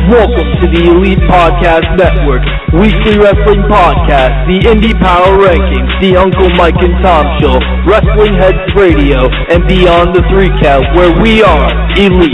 Welcome to the Elite Podcast Network, weekly wrestling podcast, the Indie Power Rankings, the Uncle Mike and Tom Show, Wrestling Heads Radio, and Beyond the 3 Count, where we are Elite.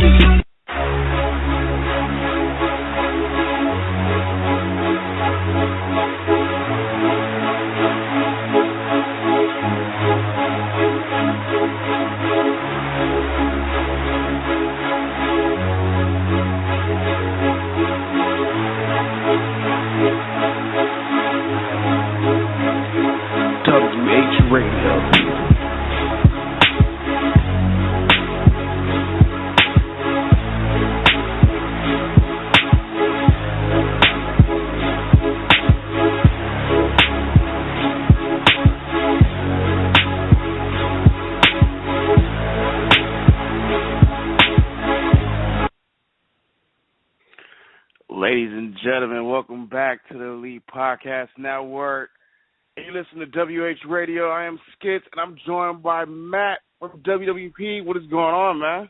Ladies and gentlemen, welcome back to the Elite Podcast Network. You listen to WH Radio. I am Skits, and I'm joined by Matt from WWP. What is going on, man?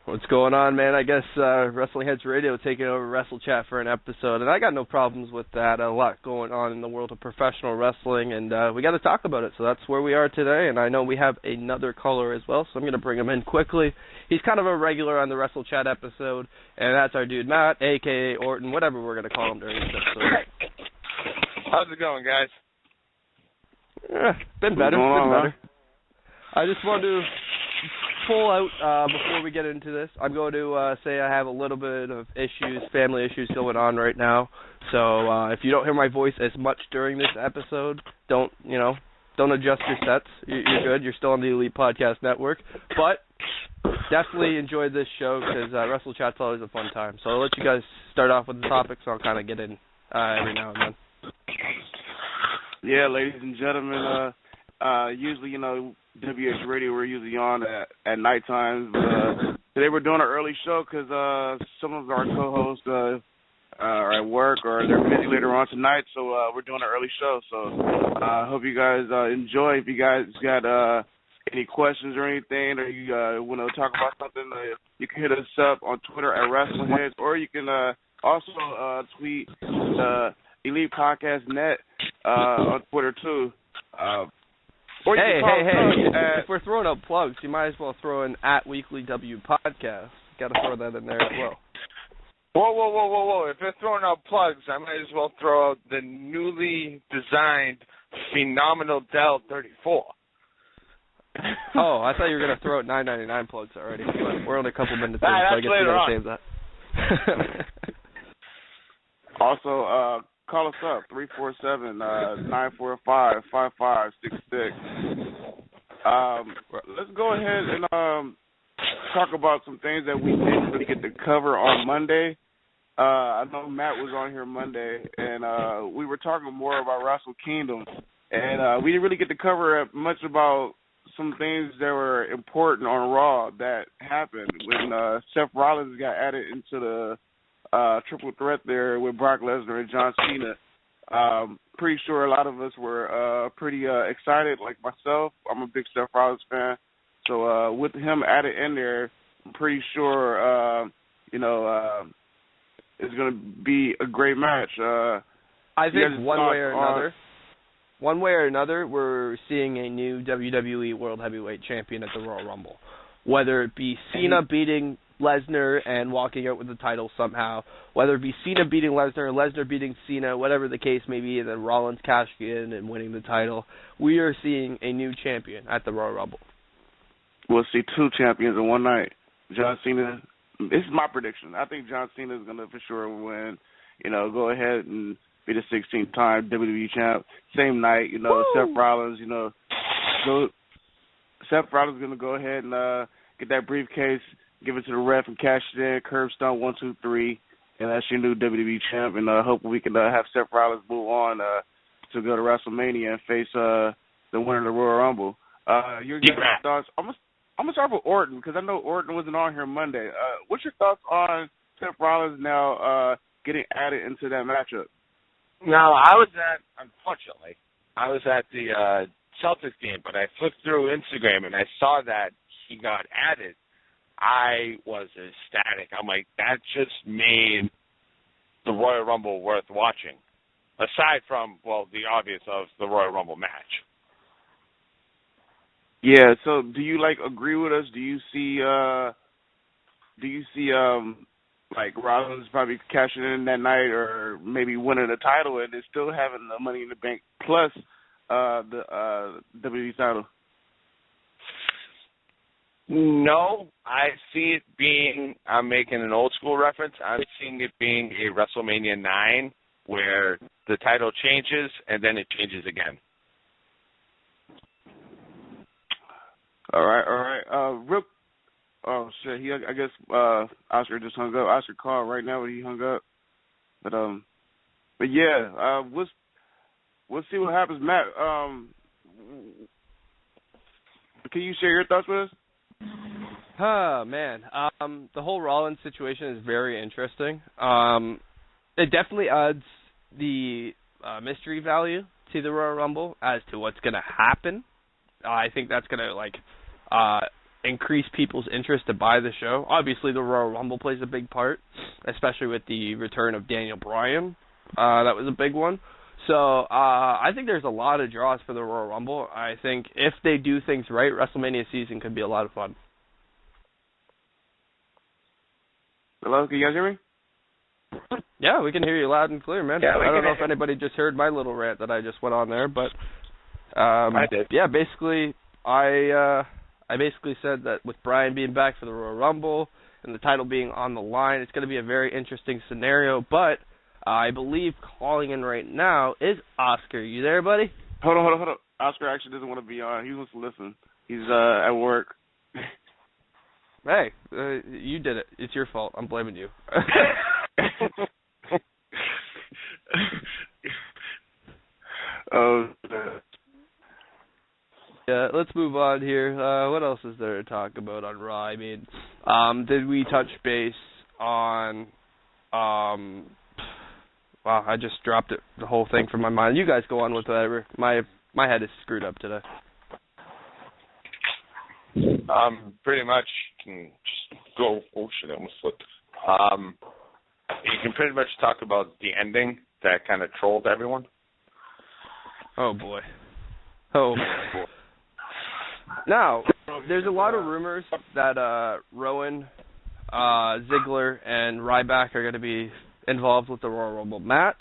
What's going on, man? I guess Wrestling Heads Radio taking over Wrestle Chat for an episode, and I got no problems with that. A lot going on in the world of professional wrestling, and we got to talk about it, so that's where we are today, and I know we have another caller as well, so I'm going to bring him in quickly. He's kind of a regular on the Wrestle Chat episode, and that's our dude Matt, a.k.a. Orton, whatever we're going to call him during this episode. How's it going, guys? Been better. I just wanted to pull out before we get into this. I'm going to say I have a little bit of issues, family issues going on right now. So if you don't hear my voice as much during this episode, don't adjust your sets. You're good. You're still on the Elite Podcast Network. But definitely enjoyed this show because Wrestle Chat's always a fun time. So I'll let you guys start off with the topics. I'll kind of get in every now and then. Yeah, ladies and gentlemen, usually, WH Radio, we're usually on at night times. But today we're doing an early show because some of our co-hosts are at work or they're busy later on tonight. So we're doing an early show. So I hope you guys enjoy. If you guys got any questions or anything, or you want to talk about something, you can hit us up on Twitter at WrestlingHeads, or you can also tweet Elite Podcast Net on Twitter too. Hey! If we're throwing out plugs, you might as well throw in @WeeklyW Podcast. Got to throw that in there as well. Whoa. If they're throwing out plugs, I might as well throw out the newly designed Phenomenal Dell 34. Oh, I thought you were going to throw out $9.99 plugs already. But we're only a couple minutes in, so I guess we got to save that. Also, call us up, 347-945-5566. Let's go ahead and talk about some things that we didn't really get to cover on Monday. I know Matt was on here Monday, and we were talking more about Wrestle Kingdom, and we didn't really get to cover much about some things that were important on Raw that happened when Seth Rollins got added into the triple threat there with Brock Lesnar and John Cena. Pretty sure a lot of us were pretty excited, like myself. I'm a big Seth Rollins fan. So with him added in there, I'm pretty sure, it's going to be a great match. I think one way or another, we're seeing a new WWE World Heavyweight Champion at the Royal Rumble. Whether it be Cena beating Lesnar and walking out with the title somehow, whether it be Cena beating Lesnar or Lesnar beating Cena, whatever the case may be, and then Rollins cashing in and winning the title, we are seeing a new champion at the Royal Rumble. We'll see two champions in one night. John Cena, this is my prediction. I think John Cena is going to for sure win, go ahead and be the 16th time WWE champ. Same night, Seth Rollins, Seth Rollins is going to go ahead and get that briefcase, give it to the ref and cash it in, curb stomp 1, 2, 3, and that's your new WWE champ. And hopefully we can have Seth Rollins move on to go to WrestleMania and face the winner of the Royal Rumble. Your thoughts? I'm gonna start with Orton because I know Orton wasn't on here Monday. What's your thoughts on Seth Rollins now getting added into that matchup? No, unfortunately, I was at the Celtics game, but I flipped through Instagram and I saw that he got added. I was ecstatic. I'm like, that just made the Royal Rumble worth watching, aside from, well, the obvious of the Royal Rumble match. Yeah, so do you agree with us? Do you see like Rollins probably cashing in that night, or maybe winning the title and then still having the Money in the Bank plus the WWE title? No, I see it being, I'm making an old school reference, I'm seeing it being a WrestleMania 9 where the title changes and then it changes again. All right. Rip. Oh shit. I guess Oscar just hung up. Oscar called right now, but he hung up. But yeah. We'll see what happens, Matt. Can you share your thoughts with us? Man. The whole Rollins situation is very interesting. It definitely adds the mystery value to the Royal Rumble as to what's going to happen. I think that's going to increase people's interest to buy the show. Obviously, the Royal Rumble plays a big part, especially with the return of Daniel Bryan. That was a big one. So I think there's a lot of draws for the Royal Rumble. I think if they do things right, WrestleMania season could be a lot of fun. Hello, can you guys hear me? Yeah, we can hear you loud and clear, man. Yeah, I don't know if anybody just heard my little rant that I just went on there, but I did. Yeah, basically, I basically said that with Bryan being back for the Royal Rumble and the title being on the line, it's going to be a very interesting scenario. But I believe calling in right now is Oscar. You there, buddy? Hold on. Oscar actually doesn't want to be on. He wants to listen. He's at work. Hey, you did it. It's your fault. I'm blaming you. Oh. Yeah, let's move on here. What else is there to talk about on Raw? I mean, did we touch base on? Wow, I just dropped it. The whole thing from my mind. You guys go on with whatever. My head is screwed up today. Pretty much can just go. Oh shit! I almost slipped. You can pretty much talk about the ending that kind of trolled everyone. Oh boy. Now, there's a lot of rumors that Rowan, Ziggler, and Ryback are going to be involved with the Royal Rumble match.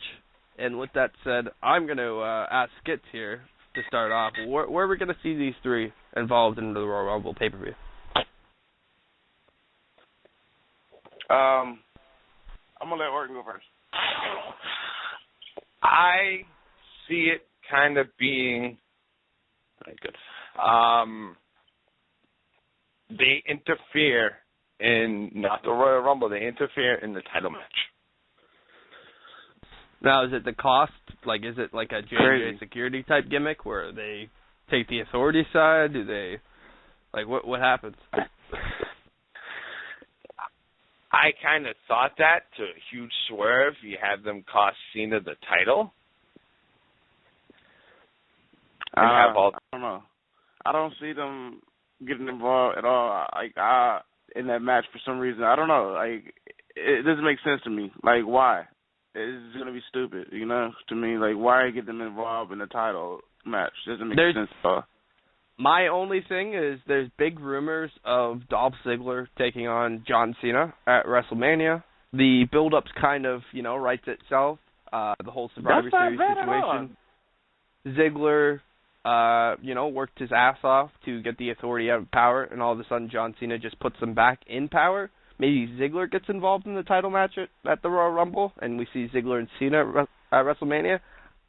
And with that said, I'm going to ask Skits here to start off. Where are we going to see these three involved in the Royal Rumble pay-per-view? I'm going to let Orton go first. I see it kind of being good. They interfere in not the Royal Rumble. They interfere in the title match. Now, is it the cost? Like, is it like a J&J security type gimmick where they take the authority side? Do they, like, what happens? I kind of thought that, to a huge swerve. You have them cost Cena the title. I don't know. I don't see them getting involved at all. In that match for some reason. I don't know. Like, it doesn't make sense to me. Like, why? It's gonna be stupid, to me. Like, why get them involved in the title match? It doesn't make sense at all. My only thing is there's big rumors of Dolph Ziggler taking on John Cena at WrestleMania. The build-up's kind of, writes itself. The whole Survivor Series situation. Ziggler, worked his ass off to get the authority out of power, and all of a sudden John Cena just puts them back in power. Maybe Ziggler gets involved in the title match at the Royal Rumble, and we see Ziggler and Cena at WrestleMania.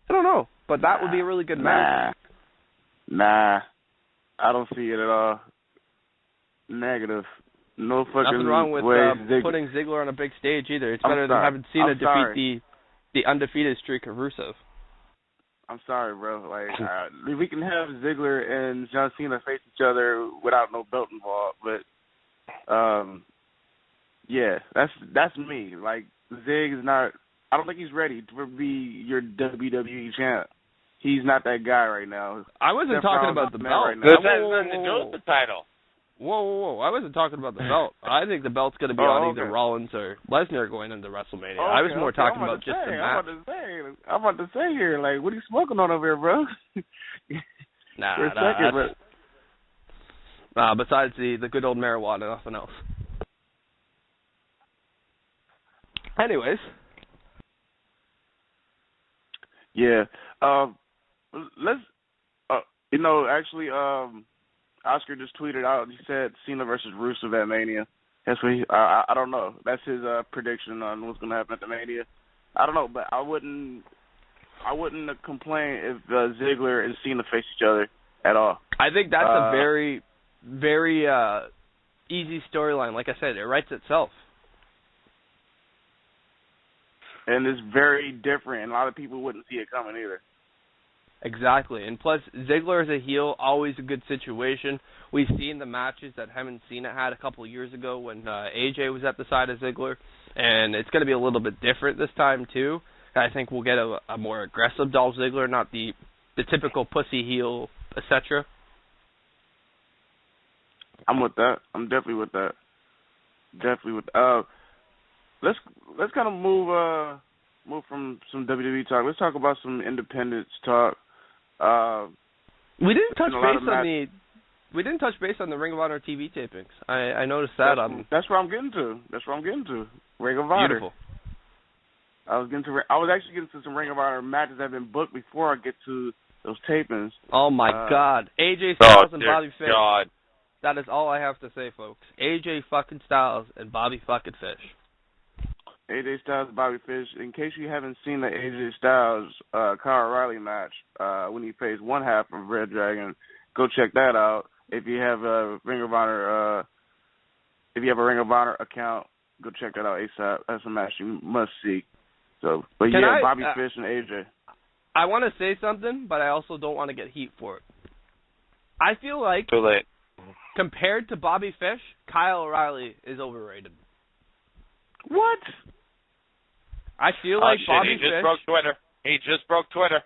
I don't know, but that would be a really good match. Nah. I don't see it at all. Negative. No fucking Nothing wrong with way. putting Ziggler on a big stage either. It's better than having Cena defeat the undefeated streak of Rusev. I'm sorry, bro. Like, we can have Ziggler and John Cena face each other without no belt involved, but yeah, that's me. Like, Zig is not. I don't think he's ready to be your WWE champ. He's not that guy right now. I wasn't talking about the belt. right now. This has nothing to do with the title. Whoa. I wasn't talking about the belt. I think the belt's going to be on either Rollins or Lesnar going into WrestleMania. I was more talking about just the match. I'm about to say here, like, what are you smoking on over here, bro? Besides the good old marijuana, nothing else. Anyways. Yeah. Let's, actually, Oscar just tweeted out, he said Cena versus Rusev at Mania. That's what I don't know. That's his prediction on what's going to happen at the Mania. I don't know, but I wouldn't complain if Ziggler and Cena face each other at all. I think that's a very, very easy storyline. Like I said, it writes itself. And it's very different, and a lot of people wouldn't see it coming either. Exactly. And plus, Ziggler as a heel, always a good situation. We've seen the matches that him and Cena had a couple of years ago when AJ was at the side of Ziggler, and it's going to be a little bit different this time, too. I think we'll get a more aggressive Dolph Ziggler, not the typical pussy heel, etc. I'm with that. I'm definitely with that. Let's kind of move from some WWE talk. Let's talk about some independence talk. We didn't touch base on the Ring of Honor TV tapings. I noticed that. That's where I'm getting to. Ring of Honor. Beautiful. I was actually getting to some Ring of Honor matches that have been booked before I get to those tapings. Oh my God, AJ Styles and Bobby Fish. God. That is all I have to say, folks. AJ fucking Styles and Bobby fucking Fish. AJ Styles and Bobby Fish. In case you haven't seen the AJ Styles Kyle O'Reilly match when he plays one half of Red Dragon, go check that out. If you have a Ring of Honor, account, go check that out ASAP. That's a match you must see. So, but Bobby Fish and AJ. I want to say something, but I also don't want to get heat for it. I feel like too late. Compared to Bobby Fish, Kyle O'Reilly is overrated. What? I feel like Bobby Fish... He just broke Twitter.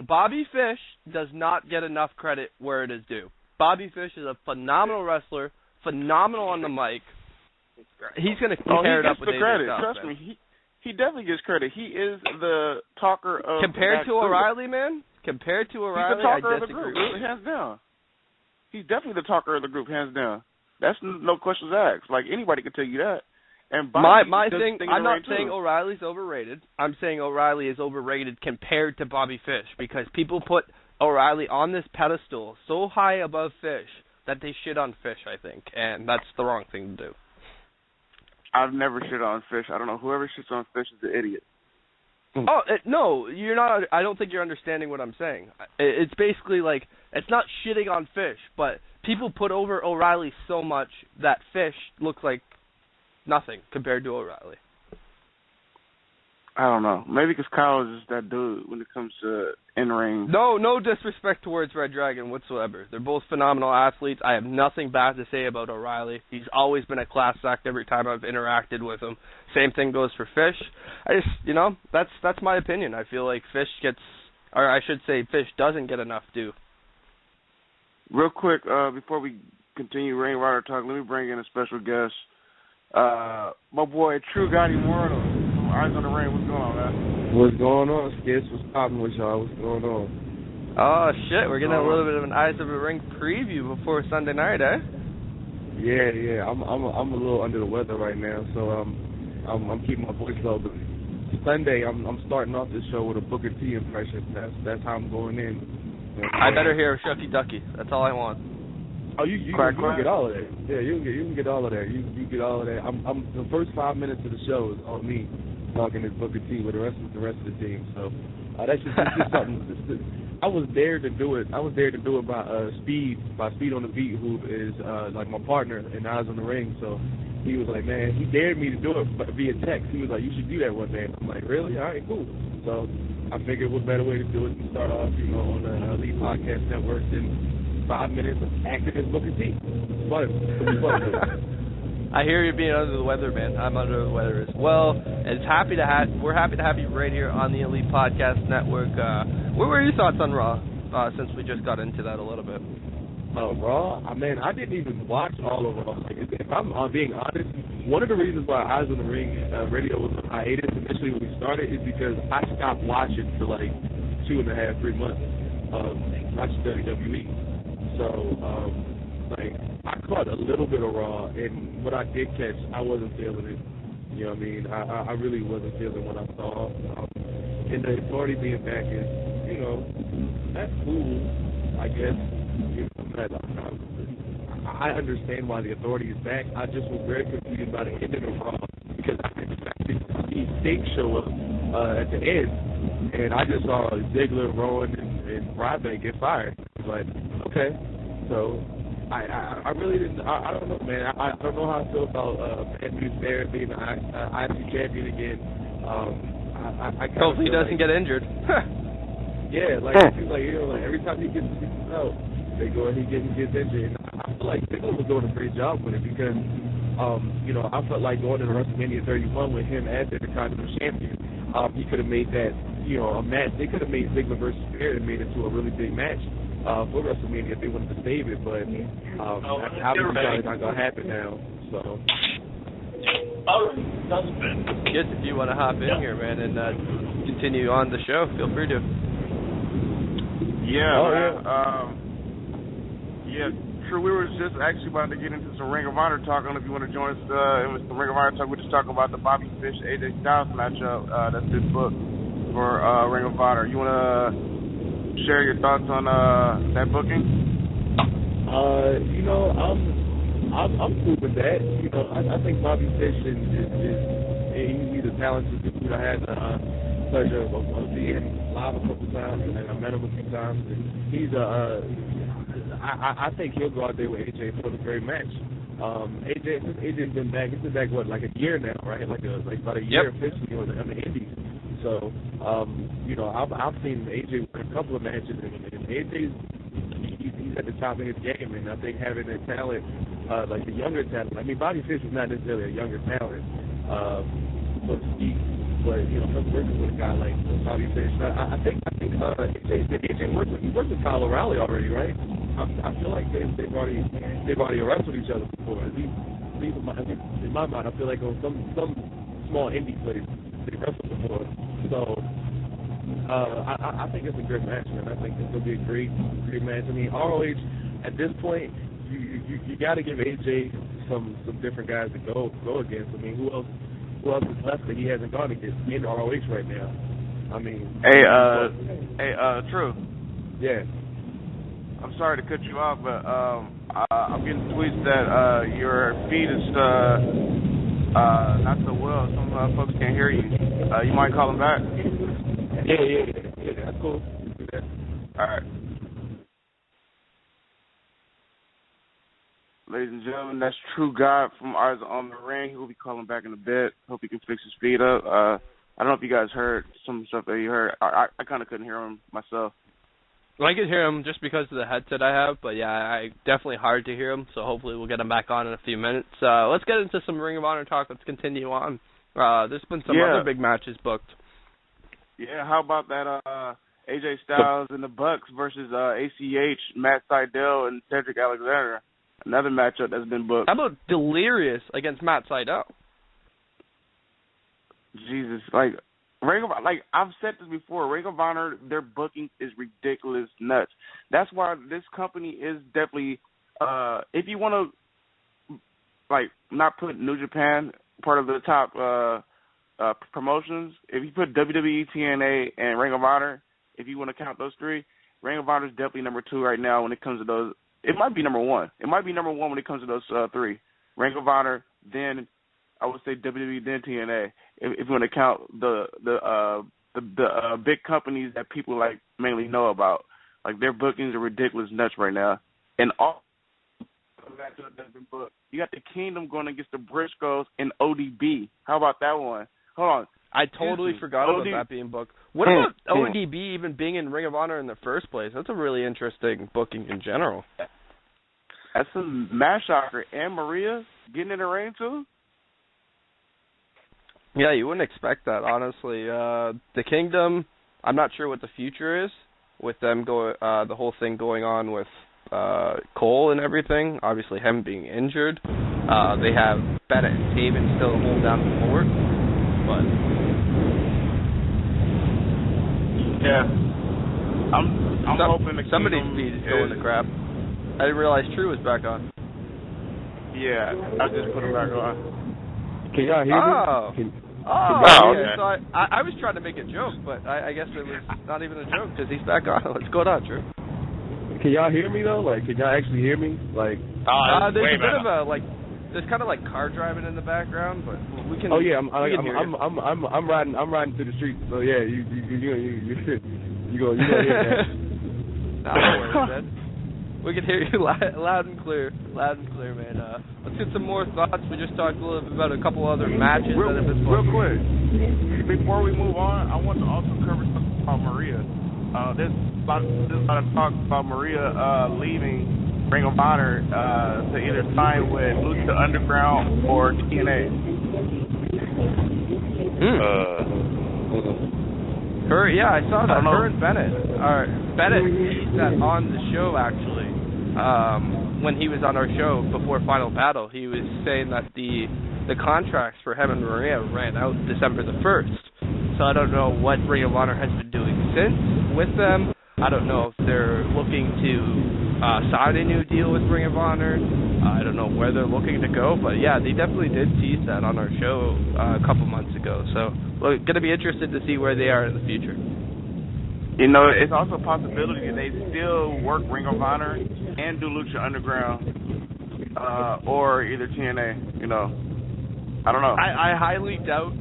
Bobby Fish does not get enough credit where it is due. Bobby Fish is a phenomenal wrestler, phenomenal on the mic. He's going to pair it up with AJ credit. Styles. Trust me, he definitely gets credit. He is the talker of Compared to O'Reilly, man? Compared to O'Reilly, I disagree. He's the talker of the group, hands down. He's definitely the talker of the group, hands down. That's no questions asked. Like, anybody can tell you that. And Bobby my thing, I'm not saying O'Reilly's overrated. I'm saying O'Reilly is overrated compared to Bobby Fish because people put O'Reilly on this pedestal so high above Fish that they shit on Fish, I think, and that's the wrong thing to do. I've never shit on Fish. I don't know. Whoever shits on Fish is an idiot. No, you're not. I don't think you're understanding what I'm saying. It's basically like, it's not shitting on Fish, but people put over O'Reilly so much that Fish looks like nothing compared to O'Reilly. I don't know. Maybe because Kyle is just that dude when it comes to in-ring. No disrespect towards Red Dragon whatsoever. They're both phenomenal athletes. I have nothing bad to say about O'Reilly. He's always been a class act every time I've interacted with him. Same thing goes for Fish. I just, that's my opinion. I feel like Fish Fish doesn't get enough due. Real quick, before we continue Ring of Honor talk, let me bring in a special guest. My boy, True God Immortal. Eyes on the Ring. What's going on, man? What's going on, Skits? What's poppin' with y'all? What's going on? Oh, shit. We're getting a little bit of an Eyes of the Ring preview before Sunday night, eh? Yeah. I'm a little under the weather right now, so I'm keeping my voice low. But Sunday, I'm starting off this show with a Booker T impression. That's how I'm going in. I better hear Shucky Ducky. That's all I want. Oh, you can get all of that. Yeah, you can get all of that. You get all of that. I'm the first 5 minutes of the show is on me talking to Booker T with the rest of the team. So that's just something. I was there to do it. I was there to do it by Speed on the Beat, who is like my partner in Eyes on the Ring. So he was like, man, he dared me to do it via text. He was like, you should do that one day. I'm like, really? All right, cool. So I figured what better way to do it than start off, on the Elite Podcast Network than 5 minutes of acting as Booker T. Fun. I hear you being under the weather, man. I'm under the weather as well. We're happy to have you right here on the Elite Podcast Network. What were your thoughts on Raw? Since we just got into that a little bit. Raw, I didn't even watch all of Raw. Like, if I'm being honest, one of the reasons why Eyes on the Ring radio was on hiatus initially when we started is because I stopped watching for like 2.5, 3 months, watching WWE. So, like, I caught a little bit of Raw, and what I did catch, I wasn't feeling it. You know what I mean? I really wasn't feeling what I saw. And the Authority being back is, you know, that's cool, I guess. You know, but I understand why the Authority is back. I just was very confused by the ending of Raw because I expected to see Sting show up at the end, and I just saw Ziggler, Rowan, and Ryback get fired. It's like, okay, so I really didn't. I don't know, man. I don't know how I feel about Anthony Barrett being the IC champion again. Hopefully he doesn't get injured. Yeah, like it seems like, you know, like every time he gets out, they go and he gets injured. And I feel like Ziggler was doing a great job with it because, you know, I felt like going into WrestleMania 31 with him as the Intercontinental Champion, he could have made that, you know, a match. They could have made Ziggler versus Barrett and made it to a really big match for WrestleMania if they wanted to save it. But obviously that's not going to happen now. So. Yes, if you want to hop in here, man, and continue on the show, feel free to. Yeah, true. We were just actually about to get into some Ring of Honor talk. I don't know if you want to join us in some Ring of Honor talk. We're just talking about the Bobby Fish AJ Styles matchup that's been booked for Ring of Honor. You want to share your thoughts on that booking? You know, I'm cool with that. You know, I think Bobby Fish he's a talented dude. I had the pleasure of seeing him live a couple times, and I met him a few times. And he's I think he'll go out there with AJ for the very match. AJ's been back. He's been back like a year now, right? Like about a year officially on the Indies. So, you know, I've seen AJ win a couple of matches, and AJ's he's at the top of his game, and I think having that talent, like the younger talent. I mean, Bobby Fish is not necessarily a younger talent, but you know, working with a guy like Bobby Fish, I think AJ worked with Kyle O'Reilly already, right? I feel like they've already wrestled each other before. At least in my mind, I feel like on some small indie place they wrestled before. So I think it's a great match, man. I think it's gonna be a great match. I mean, ROH at this point, you got to give AJ some different guys to go against. I mean, who else is left that he hasn't gone against in ROH right now? I mean, True. Yeah. I'm sorry to cut you off, but I'm getting tweets that your feed is not so well. Some folks can't hear you. You might call them back. Yeah, that's cool. All right. Ladies and gentlemen, that's True God from Eyes on the Ring. He'll be calling back in a bit. Hope he can fix his feed up. I don't know if you guys heard some stuff that you heard. I kind of couldn't hear him myself. Well, I could hear him just because of the headset I have, but yeah, definitely hard to hear him, so hopefully we'll get him back on in a few minutes. Let's get into some Ring of Honor talk. Let's continue on. There's been some other big matches booked. Yeah, how about that AJ Styles and the Bucks versus ACH, Matt Sydal, and Cedric Alexander? Another matchup that's been booked. How about Delirious against Matt Sydal? Jesus, like Ring of, like I've said this before, Ring of Honor, their booking is ridiculous, nuts. That's why this company is definitely, if you want to, like, not put New Japan part of the top promotions, if you put WWE, TNA, and Ring of Honor, if you want to count those three, Ring of Honor is definitely number 2 right now when it comes to those. It might be number 1. It might be number 1 when it comes to those 3. Ring of Honor, then I would say WWE, then TNA. If you want to count the big companies that people like mainly know about, like their bookings are ridiculous nuts right now. And all that's been booked. You got the Kingdom going against the Briscoes and ODB. How about that one? Hold on. I totally forgot about that being booked. What about ODB even being in Ring of Honor in the first place? That's a really interesting booking in general. That's a match shocker. And Maria getting in the ring too? Yeah, you wouldn't expect that, honestly. The Kingdom, I'm not sure what the future is with them the whole thing going on with Cole and everything, obviously him being injured. They have Bennett and Taven still to hold down the fort. But yeah, I'm hoping the somebody's feed is going to crap. I didn't realize True was back on. Yeah, I just put him back on. Can y'all hear me? Yeah. So I was trying to make a joke, but I guess it was not even a joke because he's back on. What's going on, True? Can y'all hear me though? Like, can y'all actually hear me? Like, there's a bit of a there's kind of like car driving in the background, but we can. Oh yeah, I'm riding through the streets. So yeah, you gonna hear that. Nah, don't worry, man. We can hear you loud and clear, man. Let's get some more thoughts. We just talked a little bit about a couple other matches that have been fun. Real quick, before we move on, I want to also cover something about Maria. There's a lot of talk about Maria leaving Ring of Honor to either sign with Lucha Underground or TNA. I saw that. Her and Bennett. Bennett teased that on the show, actually. When he was on our show before Final Battle, he was saying that the contracts for him and Maria ran out December the 1st. So I don't know what Ring of Honor has been doing since with them. I don't know if they're looking to sign a new deal with Ring of Honor. I don't know where they're looking to go, but yeah, they definitely did tease that on our show a couple months ago. So we're going to be interested to see where they are in the future. You know, it's also a possibility that they still work Ring of Honor and do Lucha Underground or either TNA, you know. I don't know. I highly doubt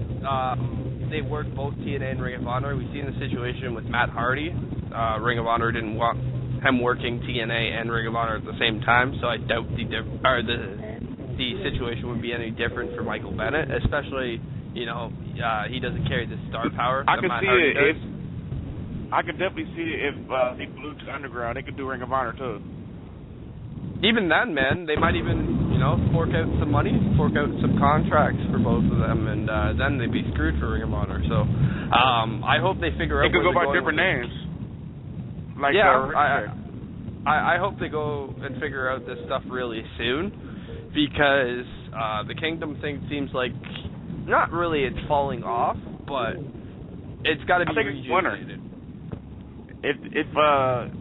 they work both TNA and Ring of Honor. We've seen the situation with Matt Hardy. Ring of Honor didn't want him working TNA and Ring of Honor at the same time, so I doubt the situation would be any different for Michael Bennett, especially, you know, he doesn't carry the star power that Matt Hardy does. I could definitely see it if they flew to Underground. They could do Ring of Honor, too. Even then, man, they might even, you know, fork out some money, fork out some contracts for both of them, and then they'd be screwed for Ring of Honor. So I hope they figure out. They could go by different names. Like I hope they go and figure out this stuff really soon, because the Kingdom thing seems like not really it's falling off, but it's got to be rejuvenated. If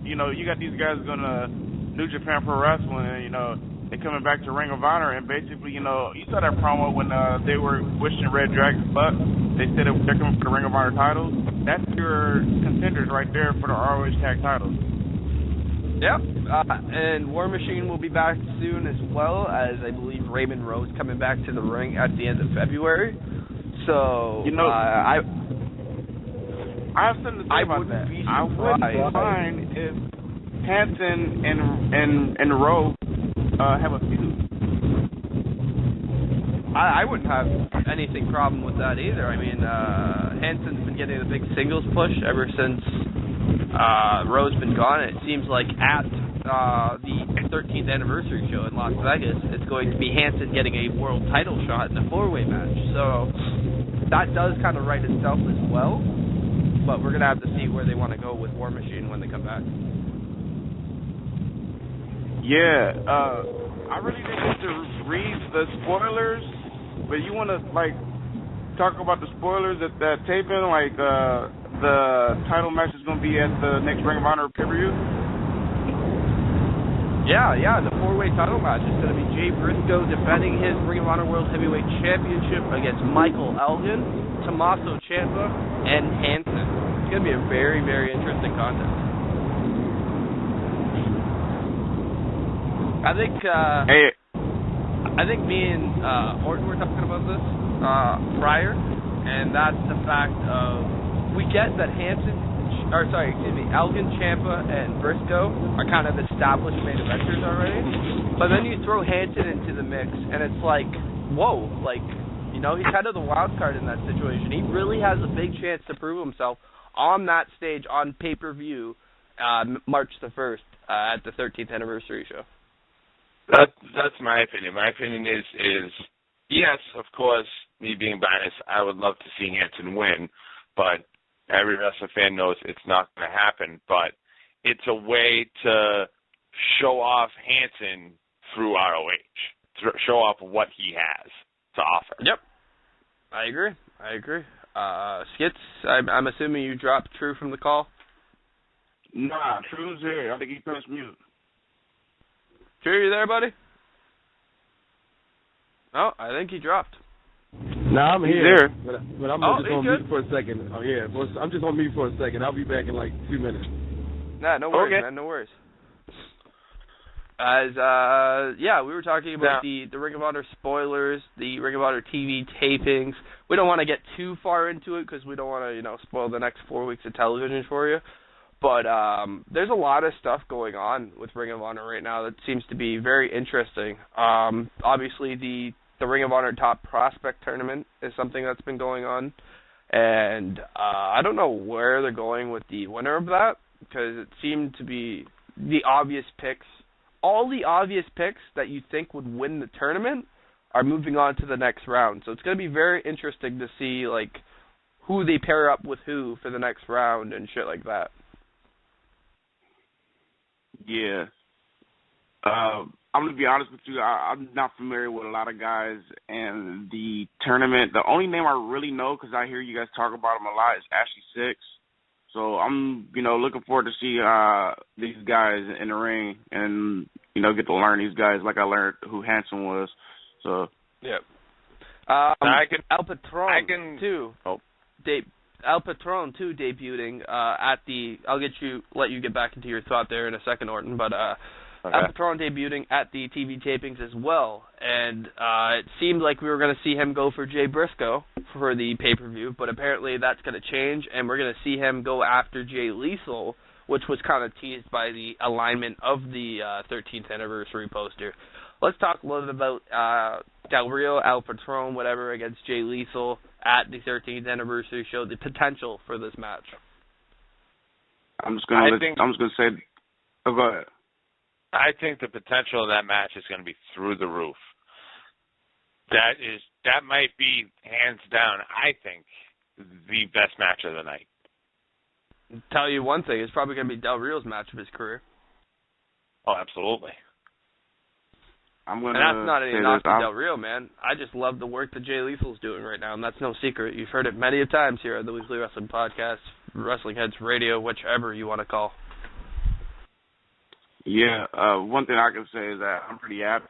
you know, you got these guys going to New Japan Pro Wrestling, and, you know, they're coming back to Ring of Honor, and basically, you know, you saw that promo when they were wishing Red Dragon's butt. They said they're coming for the Ring of Honor titles. That's your contenders right there for the ROH tag titles. Yep, and War Machine will be back soon, as well as I believe Raymond Rose coming back to the ring at the end of February. So, you know, I have something to say about that. I wouldn't mind if Hanson and Rowe have a feud. I wouldn't have anything problem with that either. I mean, Hanson's been getting a big singles push ever since Rowe's been gone. It seems like at the 13th anniversary show in Las Vegas, it's going to be Hanson getting a world title shot in a 4-way match. So that does kind of write itself as well. But we're going to have to see where they want to go with War Machine when they come back. Yeah, I really didn't get to read the spoilers, but you want to, like, talk about the spoilers at that taping, like, the title match is going to be at the next Ring of Honor pay-per-view? Yeah, the 4-way title match is going to be Jay Briscoe defending his Ring of Honor World Heavyweight Championship against Michael Elgin, Tommaso Ciampa, and Hanson. It's going to be a very, very interesting contest. I think me and Horton were talking about this prior, and that's the fact of we get that Elgin, Ciampa, and Briscoe are kind of established main eventers already, but then you throw Hanson into the mix, and it's like, whoa, like, you know, he's kind of the wild card in that situation. He really has a big chance to prove himself on that stage on pay-per-view March the 1st at the 13th anniversary show. That's my opinion. My opinion is yes, of course, me being biased, I would love to see Hanson win, but every wrestling fan knows it's not going to happen. But it's a way to show off Hansen through ROH, show off what he has to offer. Yep, I agree. Skits, I'm assuming you dropped True from the call? Nah, True's here. I think he pressed mute. True, you there, buddy? Oh, I think he dropped. No, I'm here. But I'm just on good. mute for a second. Oh, yeah. I'm just on mute for a second. I'll be back in like 2 minutes. Nah, no worries, man. No worries. We were talking about the Ring of Honor spoilers, the Ring of Honor TV tapings. We don't want to get too far into it because we don't want to, spoil the next 4 weeks of television for you. But there's a lot of stuff going on with Ring of Honor right now that seems to be very interesting. Obviously, the Ring of Honor Top Prospect Tournament is something that's been going on. And I don't know where they're going with the winner of that because it seemed to be the obvious picks. All the obvious picks that you think would win the tournament are moving on to the next round. So it's going to be very interesting to see, who they pair up with who for the next round and shit like that. Yeah. I'm going to be honest with you. I'm not familiar with a lot of guys in the tournament. The only name I really know, because I hear you guys talk about him a lot, is Ashley Six. So I'm, looking forward to see these guys in the ring and, get to learn these guys like I learned who Hanson was. So, yeah. El Patron, too. Oh. El Patron, too, debuting I'll let you get back into your thought there in a second, Orton, but okay. El Patron debuting at the TV tapings as well, and it seemed like we were going to see him go for Jay Briscoe for the pay-per-view, but apparently that's going to change, and we're going to see him go after Jay Lethal, which was kind of teased by the alignment of the 13th anniversary poster. Let's talk a little bit about Del Rio, El Patron, whatever, against Jay Lethal at the 13th anniversary show, the potential for this match. I'm just going to say, go ahead. I think the potential of that match is going to be through the roof. That might be, hands down, I think, the best match of the night. I'll tell you one thing, it's probably going to be Del Rio's match of his career. Oh, absolutely. And that's not any knock to Del Rio, man. I just love the work that Jay Lethal's doing right now, and that's no secret. You've heard it many times here on the Weekly Wrestling Podcast, Wrestling Heads Radio, whichever you want to call. Yeah, one thing I can say is that I'm pretty happy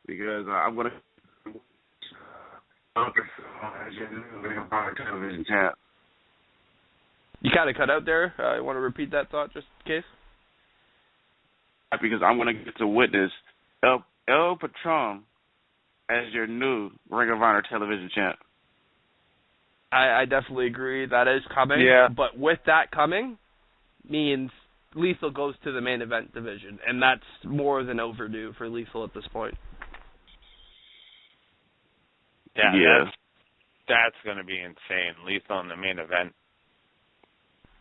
because I'm going to television champ. You kind of cut out there. You want to repeat that thought just in case? Because I'm going to get to witness El Patron as your new Ring of Honor television champ. I definitely agree. That is coming. Yeah. But with that coming means Lethal goes to the main event division, and that's more than overdue for Lethal at this point. Yeah. That's going to be insane. Lethal in the main event.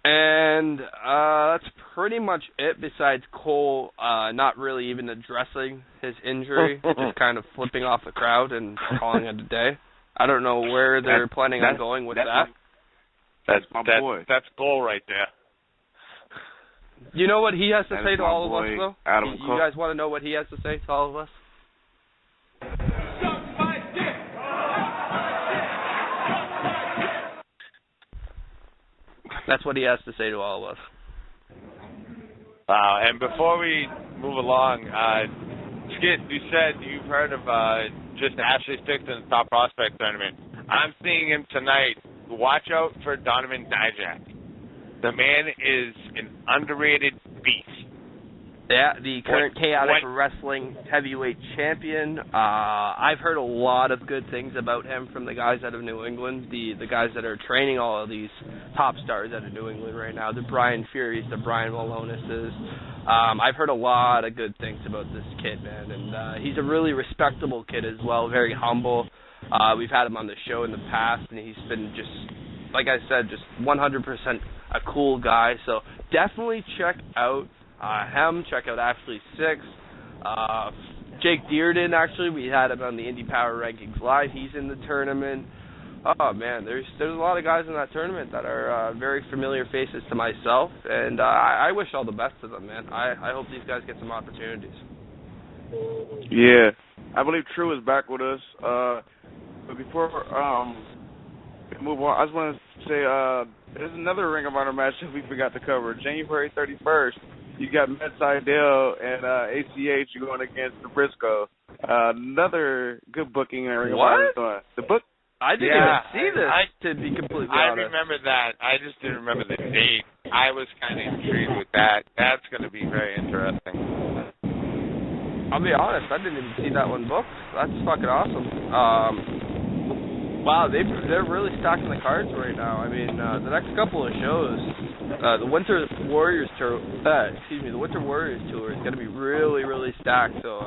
And that's pretty much it besides Cole not really even addressing his injury, just kind of flipping off the crowd and calling it a day. I don't know where they're planning on going with that. That's my boy. That's Cole right there. You know what he has to say to all of us, though? You guys want to know what he has to say to all of us? That's what he has to say to all of us. And before we move along, Skit, you said you've heard of just Ashley Sticks in the Top Prospect Tournament. I'm seeing him tonight. Watch out for Donovan Dijak. The man is an underrated beast. Yeah, the current Chaotic Wrestling Heavyweight Champion. I've heard a lot of good things about him from the guys out of New England, the guys that are training all of these top stars out of New England right now, the Brian Furies, the Brian Maloneses. I've heard a lot of good things about this kid, man, and he's a really respectable kid as well, very humble. We've had him on the show in the past, and he's been just, like I said, just 100% a cool guy. So definitely check out him, check out Ashley Six. Jake Dearden, actually, we had him on the Indie Power Rankings Live. He's in the tournament. Oh man, there's a lot of guys in that tournament that are very familiar faces to myself, and I wish all the best to them, man. I hope these guys get some opportunities. Yeah, I believe True is back with us. But before we move on, I just want to say there's another Ring of Honor match that we forgot to cover. January 31st, you got Matt Seidel and ACH going against the Briscoe. Another good booking in Ring of Honor. The book. I didn't even see this, to be completely honest. I remember that. I just didn't remember the date. I was kind of intrigued with that. That's going to be very interesting. I'll be honest, I didn't even see that one booked. That's fucking awesome. Wow, they're really stacking the cards right now. I mean, the next couple of shows, the Winter Warriors Tour, the Winter Warriors Tour is going to be really, really stacked. So,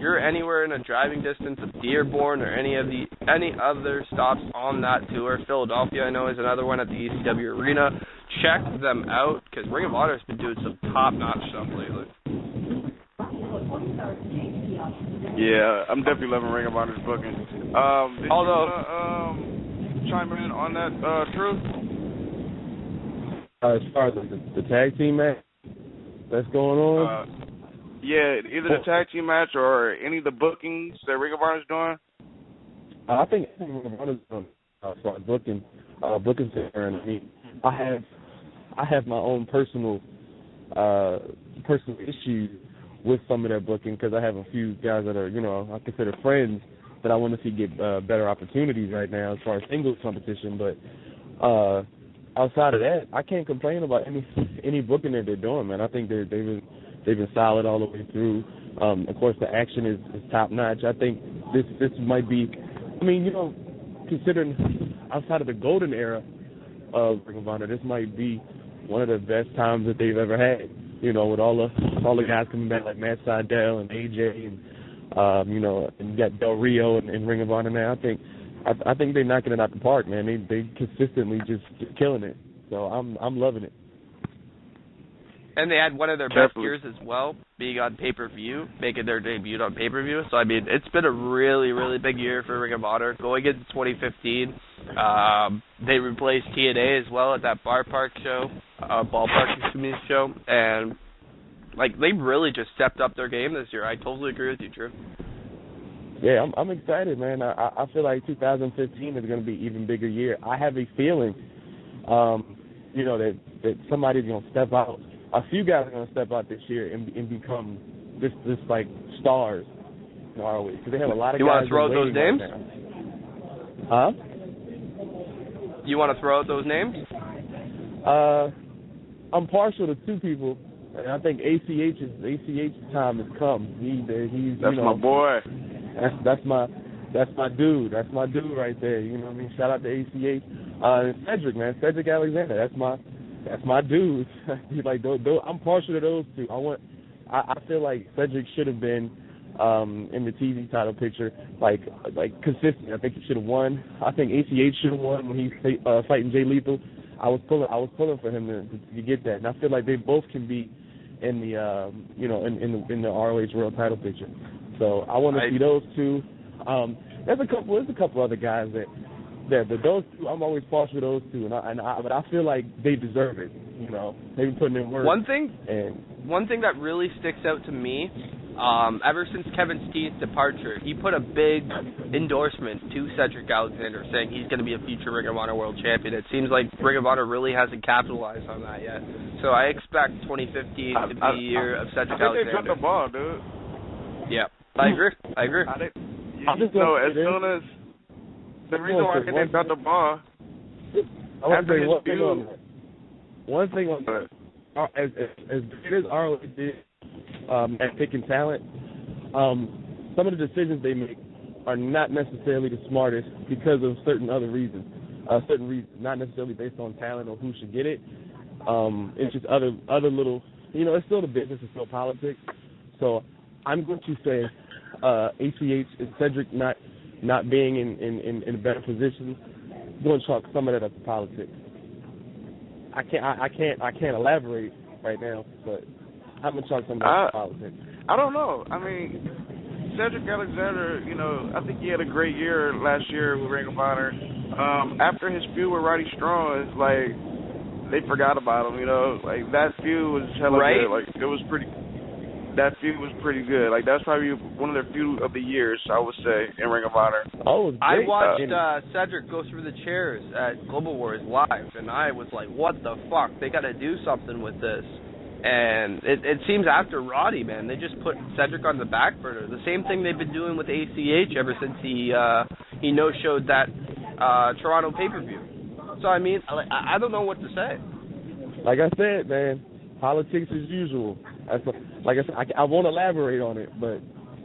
you're anywhere in a driving distance of Dearborn or any other stops on that tour. Philadelphia, I know, is another one at the ECW Arena. Check them out because Ring of Honor has been doing some top-notch stuff lately. Yeah, I'm definitely loving Ring of Honor's booking. Did you chime in on that, True? As far as the tag team match that's going on? Yeah, either the tag team match or any of the bookings that Ring of Honor's doing. I think Ring of Honor's doing as far as booking center. And I mean, I have my own personal issues with some of their booking because I have a few guys that are, I consider friends that I want to see get better opportunities right now as far as singles competition. But outside of that, I can't complain about any booking that they're doing, man. I think they've been solid all the way through. Of course, the action is top notch. I think this might be, considering outside of the golden era of Ring of Honor, this might be one of the best times that they've ever had. With all the guys coming back like Matt Seidel and AJ and and you got Del Rio and Ring of Honor now. I think they're knocking it out the park, man. They consistently just killing it. So I'm loving it. And they had one of their best years as well, being on pay-per-view, making their debut on pay-per-view. So, I mean, it's been a really, really big year for Ring of Honor. Going into 2015, they replaced TNA as well at that ballpark show, and, they really just stepped up their game this year. I totally agree with you, Drew. Yeah, I'm excited, man. I feel like 2015 is going to be an even bigger year. I have a feeling, that somebody's going to step out. A few guys are going to step out this year and become this stars in ROH. Because they have a lot of guys. You want to throw out those names? Huh? You want to throw out those names? I'm partial to two people, and I think ACH's time has come. That's my boy. That's my dude. That's my dude right there. You know what I mean? Shout out to ACH. And Cedric, man. Cedric Alexander. That's my dude. I'm partial to those two. I feel like Cedric should have been in the TV title picture, like consistent. I think he should have won. I think ACH should have won when he's fighting Jay Lethal. I was pulling for him to get that, and I feel like they both can be in the in the ROH World Title picture. So I want to see those two. There's a couple other guys that those two, I'm always partial to those two, but I feel like they deserve it. They've been putting in work. One thing that really sticks out to me, ever since Kevin Steen's departure, he put a big endorsement to Cedric Alexander, saying he's going to be a future Ring of Honor World Champion. It seems like Ring of Honor really hasn't capitalized on that yet. So I expect 2015 to be the year of Cedric Alexander. I think they dropped the ball, dude. Yeah, I agree. The reason why they dropped the ball. I want to say one thing on that. As good as ROH did at picking talent, some of the decisions they make are not necessarily the smartest because of certain reasons, not necessarily based on talent or who should get it. It's just other little, it's still the business, it's still politics. So I'm going to say ACH and Cedric not being in a better position, going to chalk some of that up to politics. I can't elaborate right now, but I'm going to chalk some of that up to politics. I don't know. I mean, Cedric Alexander, I think he had a great year last year with Ring of Honor. after his feud with Roddy Strong, it's like they forgot about him. You know, like that feud was hella good. Like it was pretty. That feud was pretty good. Like that's probably one of their feud of the years, I would say, in Ring of Honor. Oh, I watched Cedric go through the chairs at Global Wars live, and I was like, "What the fuck? They got to do something with this." And it seems after Roddy, man, they just put Cedric on the back burner. The same thing they've been doing with ACH ever since he no-showed that Toronto pay-per-view. So I mean, I don't know what to say. Like I said, man, politics as usual. Like I said, I won't elaborate on it, but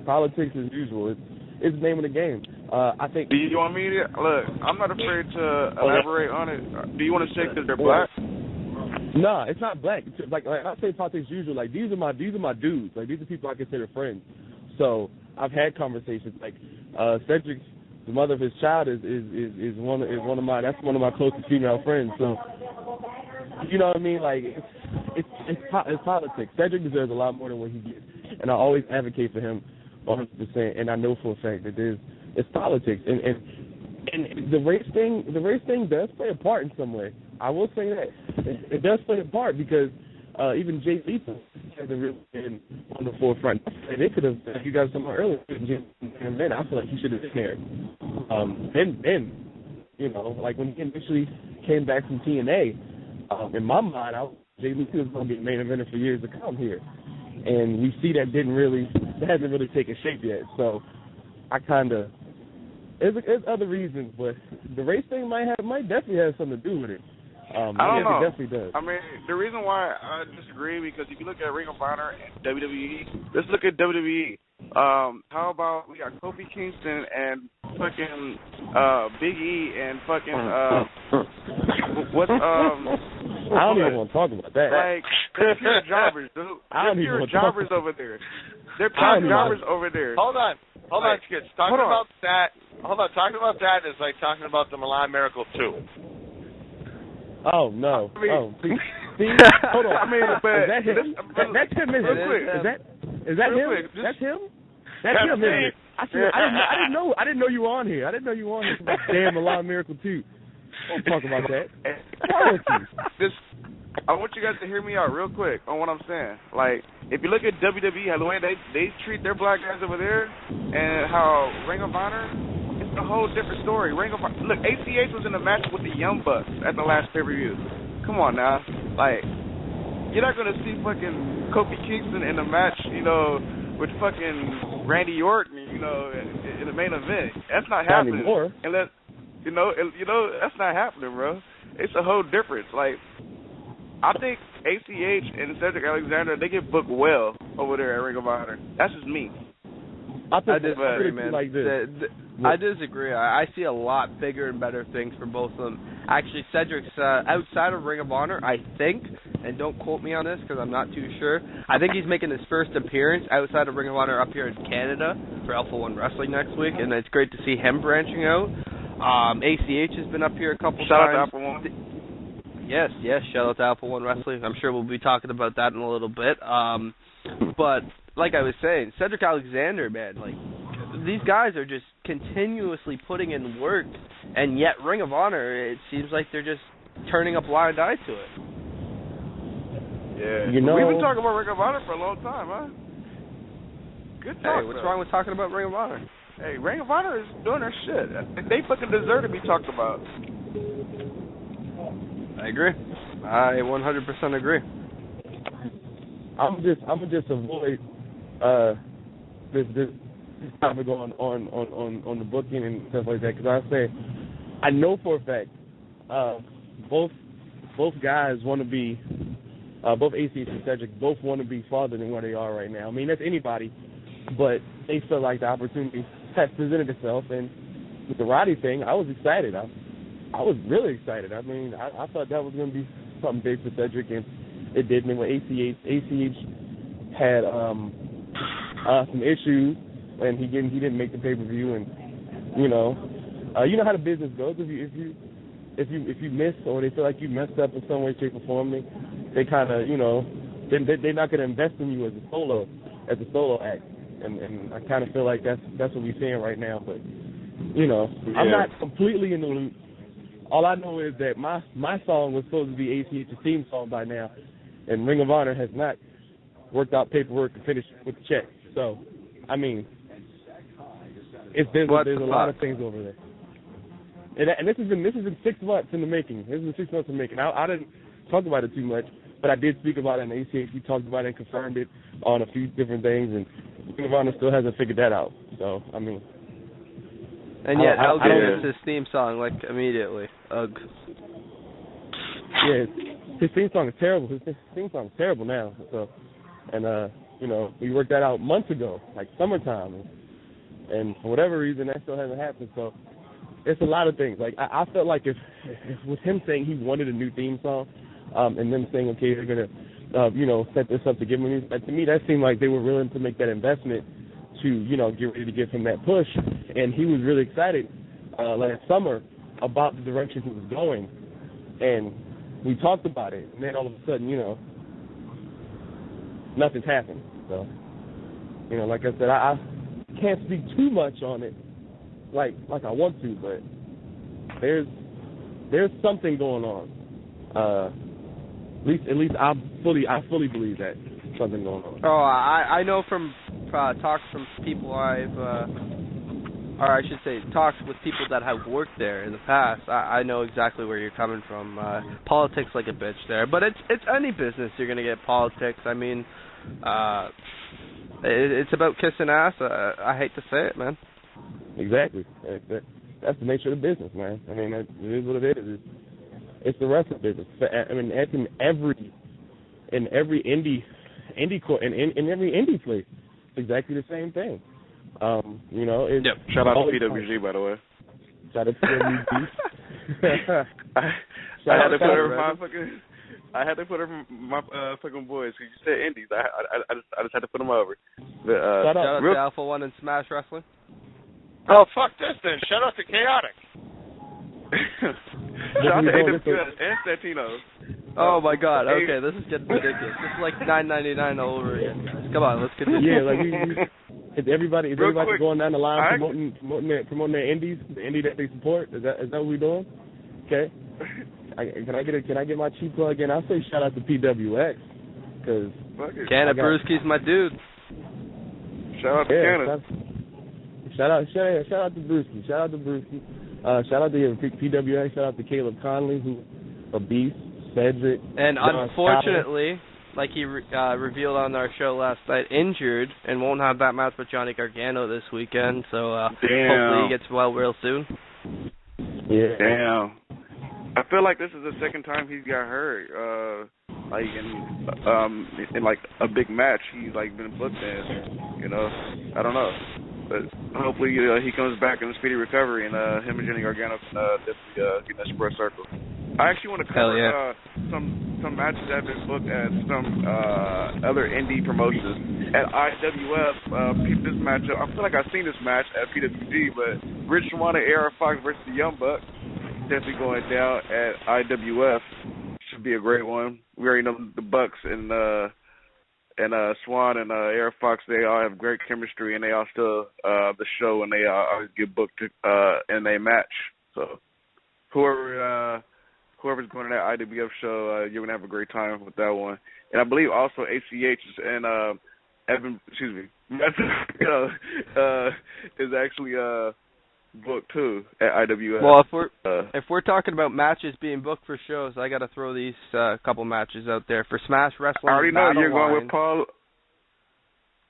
politics as usual. It's the name of the game. I think. Do you want me to look? I'm not afraid to elaborate on it. Do you want to say because they're black? No, it's not black. It's like I say politics as usual. Like these are my dudes. Like these are people I consider friends. So I've had conversations. Like Cedric, the mother of his child, is one of my closest female friends. So you know what I mean? Like it's politics. Cedric deserves a lot more than what he gets, and I always advocate for him 100%. And I know for a fact that it's politics, and the race thing does play a part in some way. I will say that it does play a part because even Jay Lethal hasn't really been on the forefront. And they could have, you guys somewhere earlier, and then I feel like he should have been there. And you know, like when he initially came back from TNA, in my mind, Jay Lethal was going to be a main eventer for years to come here, and we see that hasn't really taken shape yet. So I kind of. There's other reasons, but the race thing might definitely have something to do with it. I don't know. It definitely does. I mean, the reason why I disagree because if you look at Ring of Honor and WWE, let's look at WWE. How about we got Kofi Kingston and fucking Big E and fucking I don't even want to talk about that. Like they're pure jobbers, dude. They're pure jobbers over there. They're pure jobbers over there. Hold on, Skits. Talking about that is like talking about the Milan Miracle 2. Oh no! I mean, see, hold on. I mean, but is that him? That's him, isn't it? Is that him? That's him. That's him, isn't it? I didn't know you were on here. I didn't know you were on here. Damn, Milan Miracle 2. Don't talk about that. I want you guys to hear me out real quick on what I'm saying. Like, if you look at WWE, the way they treat their black guys over there, and how Ring of Honor, it's a whole different story. Look, ACH was in a match with the Young Bucks at the last pay-per-view. Come on now, like, you're not gonna see fucking Kofi Kingston in a match, you know, with fucking Randy Orton, you know, in the main event. That's not happening. Anymore. Unless, you know, that's not happening, bro. It's a whole difference. Like, I think ACH and Cedric Alexander, they get booked well over there at Ring of Honor. That's just me. I disagree, man. Like this. I disagree. I see a lot bigger and better things for both of them. Actually, Cedric's outside of Ring of Honor, I think, and don't quote me on this because I'm not too sure, I think he's making his first appearance outside of Ring of Honor up here in Canada for Alpha One Wrestling next week, and it's great to see him branching out. ACH has been up here a couple times. Shout out to Alpha One. Yes, shout out to Alpha One Wrestling. I'm sure we'll be talking about that in a little bit. But like I was saying, Cedric Alexander, man, like these guys are just continuously putting in work, and yet Ring of Honor, it seems like they're just turning a blind eye to it. Yeah, you know, we've been talking about Ring of Honor for a long time, huh? Good talk. Hey, what's wrong with talking about Ring of Honor? Hey, Ring of Honor is doing their shit. They fucking deserve to be talked about. I agree. I 100% agree. I'm just avoid this topic on the booking and stuff like that because I know for a fact both guys want to be both ACH and Cedric both want to be farther than where they are right now. I mean that's anybody, but they feel like the opportunity has presented itself, and with the Roddy thing, I was excited. I was really excited. I mean, I thought that was going to be something big for Cedric, and it didn't. And when ACH had some issues, and he didn't make the pay-per-view, and you know how the business goes. If you miss or they feel like you messed up in some way, shape, or form, they kind of they're not going to invest in you as a solo act, and I kind of feel like that's what we're seeing right now. But I'm not completely in the loop. all I know is that my song was supposed to be ACH's theme song by now, and Ring of Honor has not worked out paperwork to finish with the check. So, I mean, there's a lot of things over there. And this has been 6 months in the making. This has been 6 months in the making. I didn't talk about it too much, but I did speak about it in ACH. We talked about it and confirmed it on a few different things, and Ring of Honor still hasn't figured that out. So, I mean. And yet, Elgin gets his theme song, like, immediately. Ugh. Yeah, his theme song is terrible. His theme song is terrible now. So, and, you know, we worked that out months ago, like summertime. And for whatever reason, that still hasn't happened. So, it's a lot of things. Like, I felt like if with him saying he wanted a new theme song, and them saying, okay, they're going to, you know, set this up to give him, to me, that seemed like they were willing to make that investment to, you know, get ready to give him that push. And he was really excited last summer about the direction he was going. And we talked about it. And then all of a sudden, you know, nothing's happened. So, you know, like I said, I can't speak too much on it like I want to, but there's something going on. At least I fully believe that something going on. Oh, I know from talks from people talks with people that have worked there in the past. I know exactly where you're coming from. Politics like a bitch there, but it's any business you're gonna get politics. I mean, it's about kissing ass. I hate to say it, man. Exactly. That's the nature of the business, man. I mean, it is what it is. It's the wrestling business. I mean, that's in every indie court, in every indie place. It's exactly the same thing. You know. Yep. Shout out to PWG, by the way. Shout out to PWG. I had to put her my fucking boys. Cause you said indies. I just had to put them over. Shout out to Alpha One and Smash Wrestling. Oh, fuck this then. Shout out to Chaotic. Shout out to AWS and Santino. Oh my God. Okay, this is getting ridiculous. This is like $9.99 all over again, guys. Come on, let's continue. Yeah, like is everybody going down the line promoting their indies, the indie that they support? Is that what we're doing? Okay. Can I get my cheap plug in? I'll say shout out to PWX because Canna Brewski's my dude. Shout out to Canna. Shout out to Brewski. Shout out to Brewski. Shout out to PWX. Shout out to Caleb Conley, who a beast. Cedric. And unfortunately, like he revealed on our show last night, injured and won't have that match with Johnny Gargano this weekend. So hopefully he gets well real soon. Yeah. Damn. I feel like this is the second time he's got hurt. Like in like a big match, he's like been booked in. You know, I don't know. But hopefully he comes back in a speedy recovery, and him and Johnny Gargano can definitely get in that square circle. I actually want to cover some matches that have been booked at some other indie promotions. At IWF, this matchup, I feel like I've seen this match at PWG, but Rich Swann and AR Fox versus the Young Bucks definitely going down at IWF. Should be a great one. We already know the Bucks and Swan and AR Fox, they all have great chemistry, and they all still the show, and they always get booked in a match. So whoever's going to that IWF show, you're gonna have a great time with that one. And I believe also ACH and is actually booked too at IWF. Well, if we're talking about matches being booked for shows, I got to throw these couple matches out there for Smash Wrestling. I already know Battle you're Lines. going with Paul.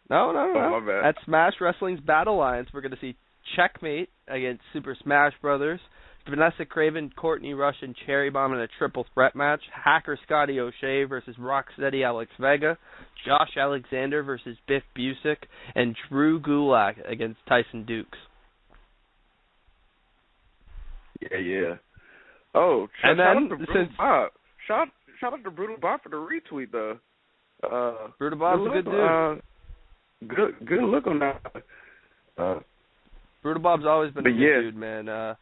No. Oh, my bad. At Smash Wrestling's Battle Lines, we're going to see Checkmate against Super Smash Brothers, Vanessa Craven, Courtney Rush, and Cherry Bomb in a triple threat match, Hacker Scotty O'Shea versus Rocksteady Alex Vega, Josh Alexander versus Biff Busick, and Drew Gulak against Tyson Dukes. Yeah. Oh, and shout then out to Brutal Bob. Shout out to Brutal Bob for the retweet though. Brutal Bob's a good dude. Good look on that. Brutal Bob's always been a good dude, man.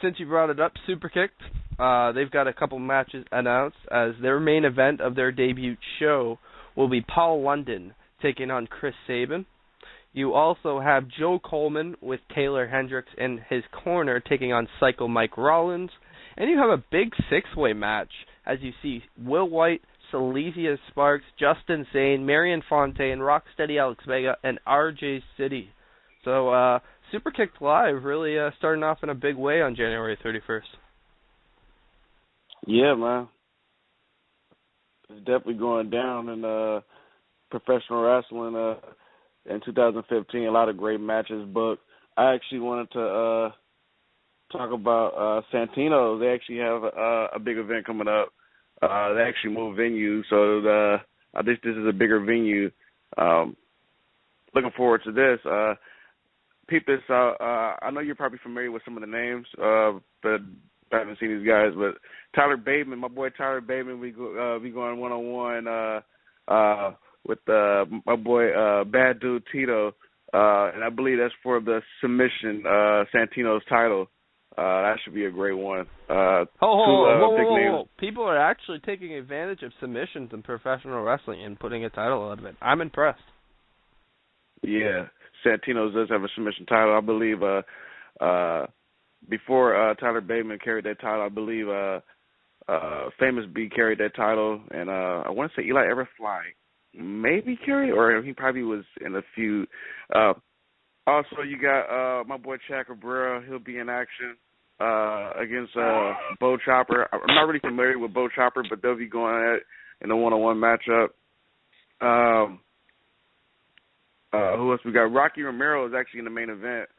Since you brought it up, Superkicked, they've got a couple matches announced as their main event of their debut show will be Paul London taking on Chris Sabin. You also have Joe Coleman with Taylor Hendricks in his corner taking on Psycho Mike Rollins. And you have a big 6-way match as you see Will White, Silesia Sparks, Justin Sane, Marion Fontaine, Rocksteady Alex Vega, and RJ City. So Superkick Live really starting off in a big way on January 31st. Yeah, man. It's definitely going down in professional wrestling in 2015. A lot of great matches booked. I actually wanted to talk about Santino. They actually have a big event coming up. They actually moved venue, so I think this is a bigger venue. Looking forward to this. Peep this out. I know you're probably familiar with some of the names, but I haven't seen these guys. But Tyler Bateman, my boy Tyler Bateman, we going one-on-one with my boy Bad Dude Tito, and I believe that's for the submission Santino's title. That should be a great one. Whoa. People are actually taking advantage of submissions in professional wrestling and putting a title out of it. I'm impressed. Yeah, Santino's does have a submission title. I believe before Tyler Bateman carried that title, I believe Famous B carried that title, and I want to say Eli Everfly maybe carried, or he probably was in a feud. Also, you got my boy Chad Cabrera. He'll be in action against Bo Chopper. I'm not really familiar with Bo Chopper, but they'll be going at it in a one-on-one matchup. Who else we got? Rocky Romero is actually in the main event.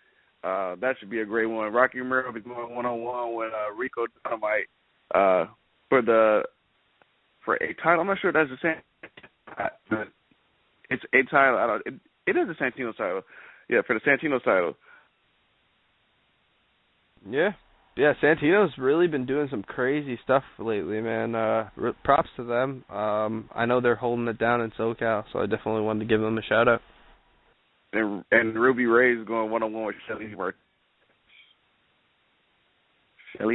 That should be a great one. Rocky Romero will be going one-on-one with Rico Dynamite for a title. I'm not sure if that's the same, but it's a title. It is the Santino title. Yeah, for the Santino title. Yeah, Santino's really been doing some crazy stuff lately, man. Props to them. I know they're holding it down in SoCal, so I definitely wanted to give them a shout-out. And Ruby Ray is going one-on-one with Shelly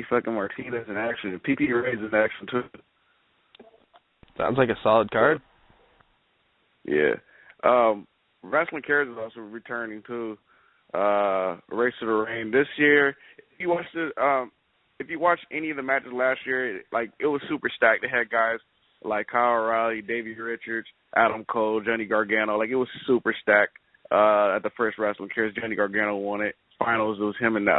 fucking Martinez in action. PP Ray's in action, too. Sounds like a solid card. Yeah. Wrestling Cares is also returning too. Race to the Ring this year. If you watched any of the matches last year, it was super stacked. They had guys like Kyle O'Reilly, Davey Richards, Adam Cole, Johnny Gargano. It was super stacked at the first Wrestling Cares. Johnny Gargano won it. Finals, it was him and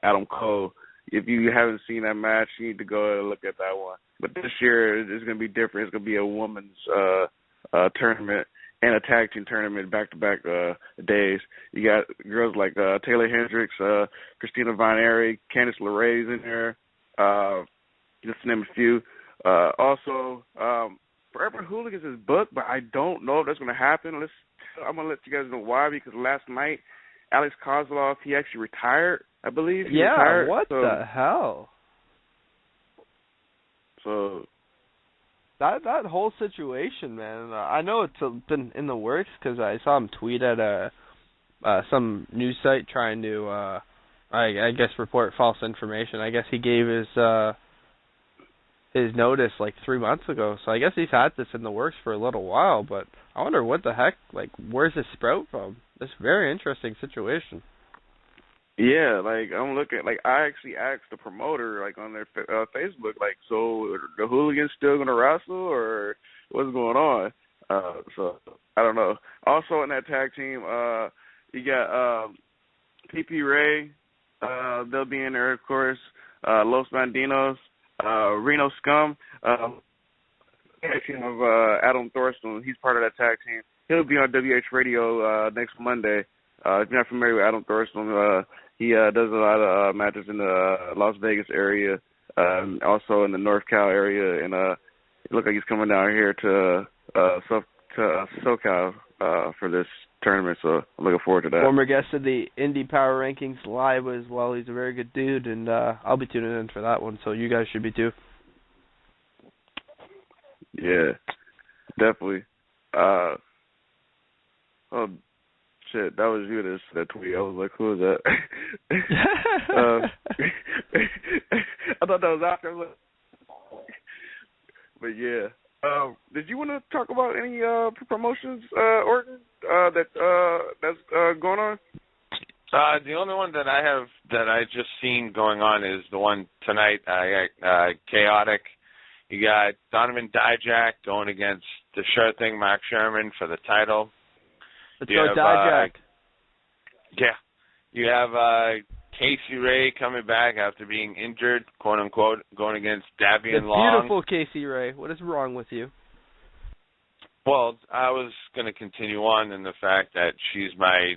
Adam Cole. If you haven't seen that match, you need to go and look at that one. But this year, it's going to be different. It's going to be a women's tournament and a tag team tournament back-to-back days. You got girls like Taylor Hendricks, Christina Von Erich, Candice LeRae's in there, just to name a few. Also, Forever Hooligans is booked, but I don't know if that's going to happen. I'm going to let you guys know why, because last night, Alex Kozlov, he actually retired, I believe. He retired, what the hell? So that whole situation, man. I know it's been in the works because I saw him tweet at some news site trying to, I guess, report false information. I guess he gave his notice 3 months ago, so I guess he's had this in the works for a little while. But I wonder what the heck, where's this sprout from? This very interesting situation. Yeah, I'm looking, I actually asked the promoter, on their Facebook, so the Hooligans still going to wrestle, or what's going on? So, I don't know. Also in that tag team, you got PP Ray, they'll be in there, of course, Los Bandinos, Reno Scum, tag team of Adam Thorsten, he's part of that tag team. He'll be on WH Radio next Monday. If you're not familiar with Adam Thorsten, he does a lot of matches in the Las Vegas area, also in the North Cal area, and it looks like he's coming down here to SoCal for this tournament, so I'm looking forward to that. Former guest of the Indie Power Rankings live as well. He's a very good dude, and I'll be tuning in for that one, so you guys should be too. Yeah, definitely. Oh, shit, that was you that tweet. I was like, who is that? I thought that was after. But yeah. Did you want to talk about any promotions, Orton, that's going on? The only one that I just seen going on is the one tonight. I got Chaotic. You got Donovan Dijak going against the sure thing Mark Sherman for the title. Let's go Dijak. Yeah. You have Casey Ray coming back after being injured, quote unquote, going against Davian Long. Beautiful Casey Ray. What is wrong with you? Well, I was going to continue on in the fact that she's my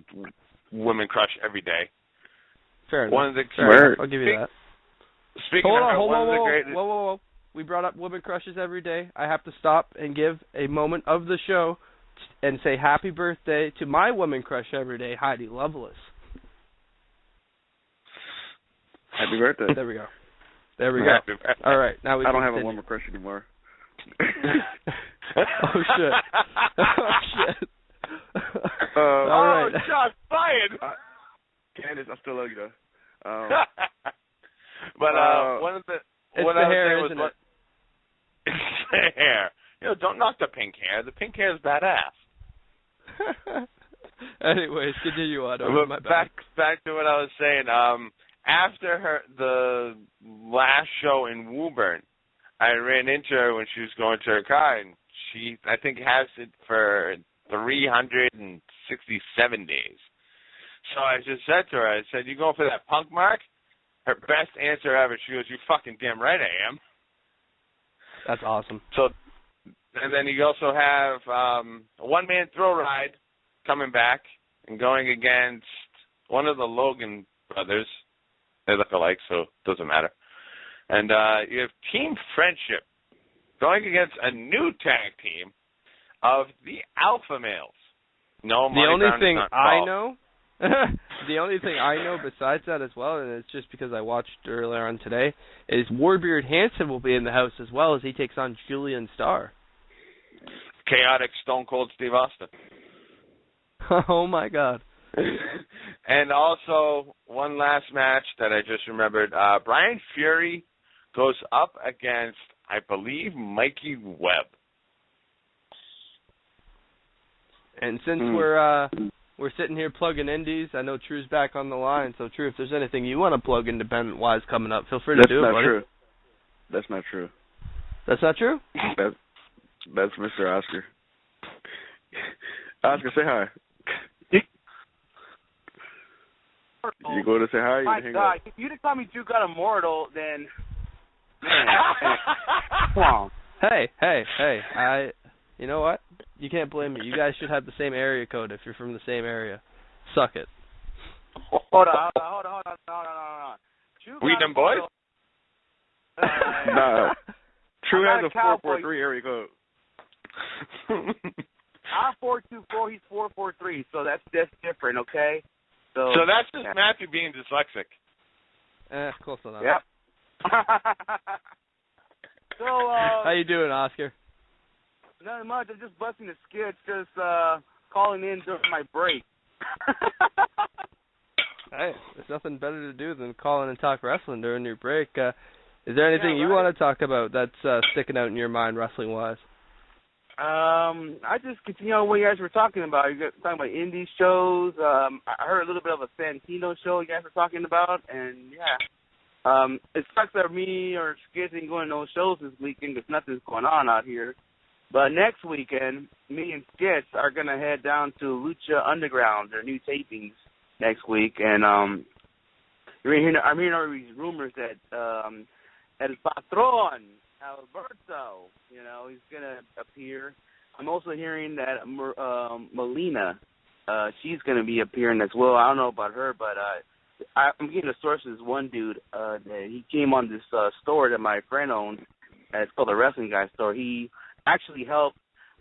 women crush every day. Fair One enough. of the I'll give you that. Speaking hold of her, on, one of the greatest. Whoa. We brought up women crushes every day. I have to stop and give a moment of the show and say happy birthday to my woman crush every day, Heidi Lovelace. Happy birthday. There we go. All right, now we. I don't have a woman crush anymore. Oh shit! Oh shit! All right. Shots fired. Candace, I still love you though. But one of the it's what the I was hair, saying was isn't it? It's the hair. Don't knock the pink hair. The pink hair is badass. Anyways, continue on. Back to what I was saying. After the last show in Woburn, I ran into her when she was going to her car, and she, I think, has it for 367 days. So I just said to her, I said, "You going for that punk mark?" Her best answer ever. She goes, "You fucking damn right I am." That's awesome. So, and then you also have a one-man throw ride coming back and going against one of the Logan brothers. They look alike, so it doesn't matter. And you have Team Friendship going against a new tag team of the Alpha Males. No, the only thing I know, the only thing I know besides that as well, and it's just because I watched earlier on today, is Warbeard Hansen will be in the house as well as he takes on Julian Starr. Chaotic Stone Cold Steve Austin. Oh my God. And also, one last match that I just remembered. Brian Fury goes up against, I believe, Mikey Webb. And since we're sitting here plugging indies, I know True's back on the line. So, True, if there's anything you want to plug independent-wise coming up, feel free to do it, buddy. True. That's not true. That's not true? That's Mr. Oscar. Oscar, say hi. You going to say hi? My God, if you'd have called me Duke Got Immortal, then man, come on. Hey, you know what? You can't blame me. You guys should have the same area code if you're from the same area. Suck it. Hold on. We them boys? Nah. True has a 443 area code. I'm 424, he's 443, so that's different, okay? So that's just Matthew being dyslexic. Close enough. Yep. So, how you doing, Oscar? Nothing much. I'm just busting the skits, just calling in during my break. Hey, there's nothing better to do than call in and talk wrestling during your break. Is there anything you want to talk about that's sticking out in your mind wrestling-wise? I just continue on what you guys were talking about. You guys were talking about indie shows. I heard a little bit of a Santino show you guys were talking about, and yeah. It sucks that me or Skits ain't going to no shows this weekend because nothing's going on out here. But next weekend, me and Skits are going to head down to Lucha Underground, their new tapings next week, and I'm hearing all these rumors that El Patron, Alberto, he's going to appear. I'm also hearing that Melina, she's going to be appearing as well. I don't know about her, but I'm getting a source of this one dude that he came on this store that my friend owns. It's called the Wrestling Guy store. He actually helped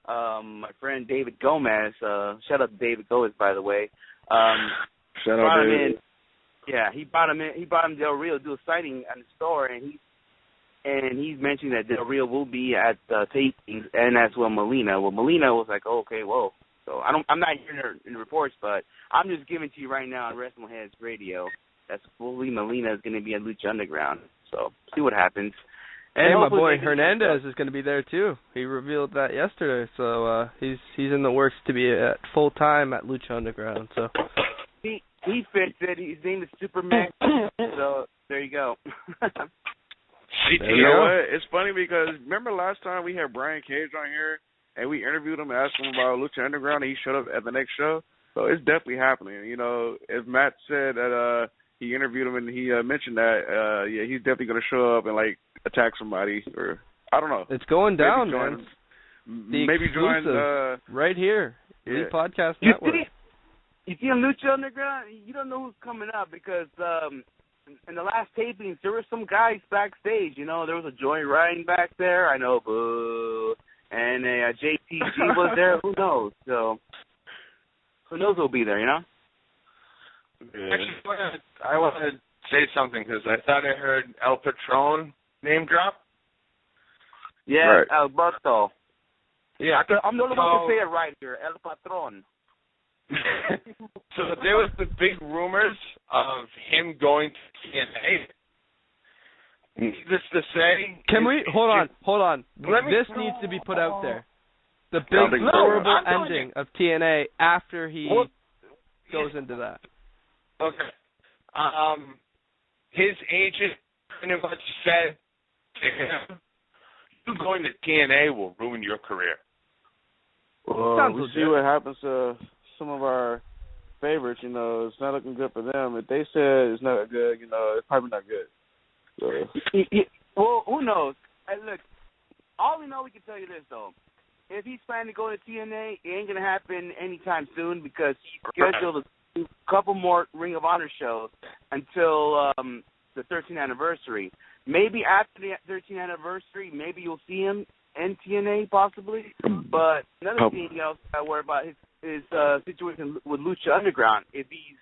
my friend David Gomez. Shout out to David Gomez, by the way. Shout out to David. Yeah, he brought him in. He brought him Del Rio to do a sighting at the store, and he's mentioned that Del Rio will be at tapings, and as well Melina. Well, Melina was like, oh, okay, whoa. So I'm not hearing her in the reports, but I'm just giving to you right now on Wrestling Heads Radio that supposedly Melina is going to be at Lucha Underground. So see what happens. And hey, my boy Hernandez is going to be there too. He revealed that yesterday, so he's in the works to be at full time at Lucha Underground. So he fits it. His name is Superman. So there you go. You know what? It's funny because remember last time we had Brian Cage on here and we interviewed him and asked him about Lucha Underground and he showed up at the next show. So it's definitely happening. You know, if Matt said that he interviewed him and he mentioned that, yeah, he's definitely going to show up and like attack somebody or I don't know. It's going down, man. Maybe join right here, yeah. Podcast Network. You see on Lucha Underground, you don't know who's coming up because in the last tapings, there were some guys backstage. You know, there was a Joey Ryan back there. I know, boo. And JTG was there. Who knows? So, who knows who'll be there, you know? Yeah. Actually, I want to say something because I thought I heard El Patron name drop. Yeah, right. Alberto. Yeah. I'm the only one to say it right here. El Patron. So there was the big rumors of him going to TNA. Needless to say, can we hold on? This needs to be put out there. The big horrible ending of TNA after he goes into that. Okay. His agent pretty much said to him, "You going to TNA will ruin your career." Well, we see what happens to some of our favorites. You know, it's not looking good for them. If they said it's not good, you know, it's probably not good. So. Well, who knows? Hey, look, all we know, we can tell you this, though. If he's planning to go to TNA, it ain't going to happen anytime soon because he's scheduled a couple more Ring of Honor shows until the 13th anniversary. Maybe after the 13th anniversary, maybe you'll see him in TNA possibly. But another thing else I worry about his situation with Lucha Underground. If he's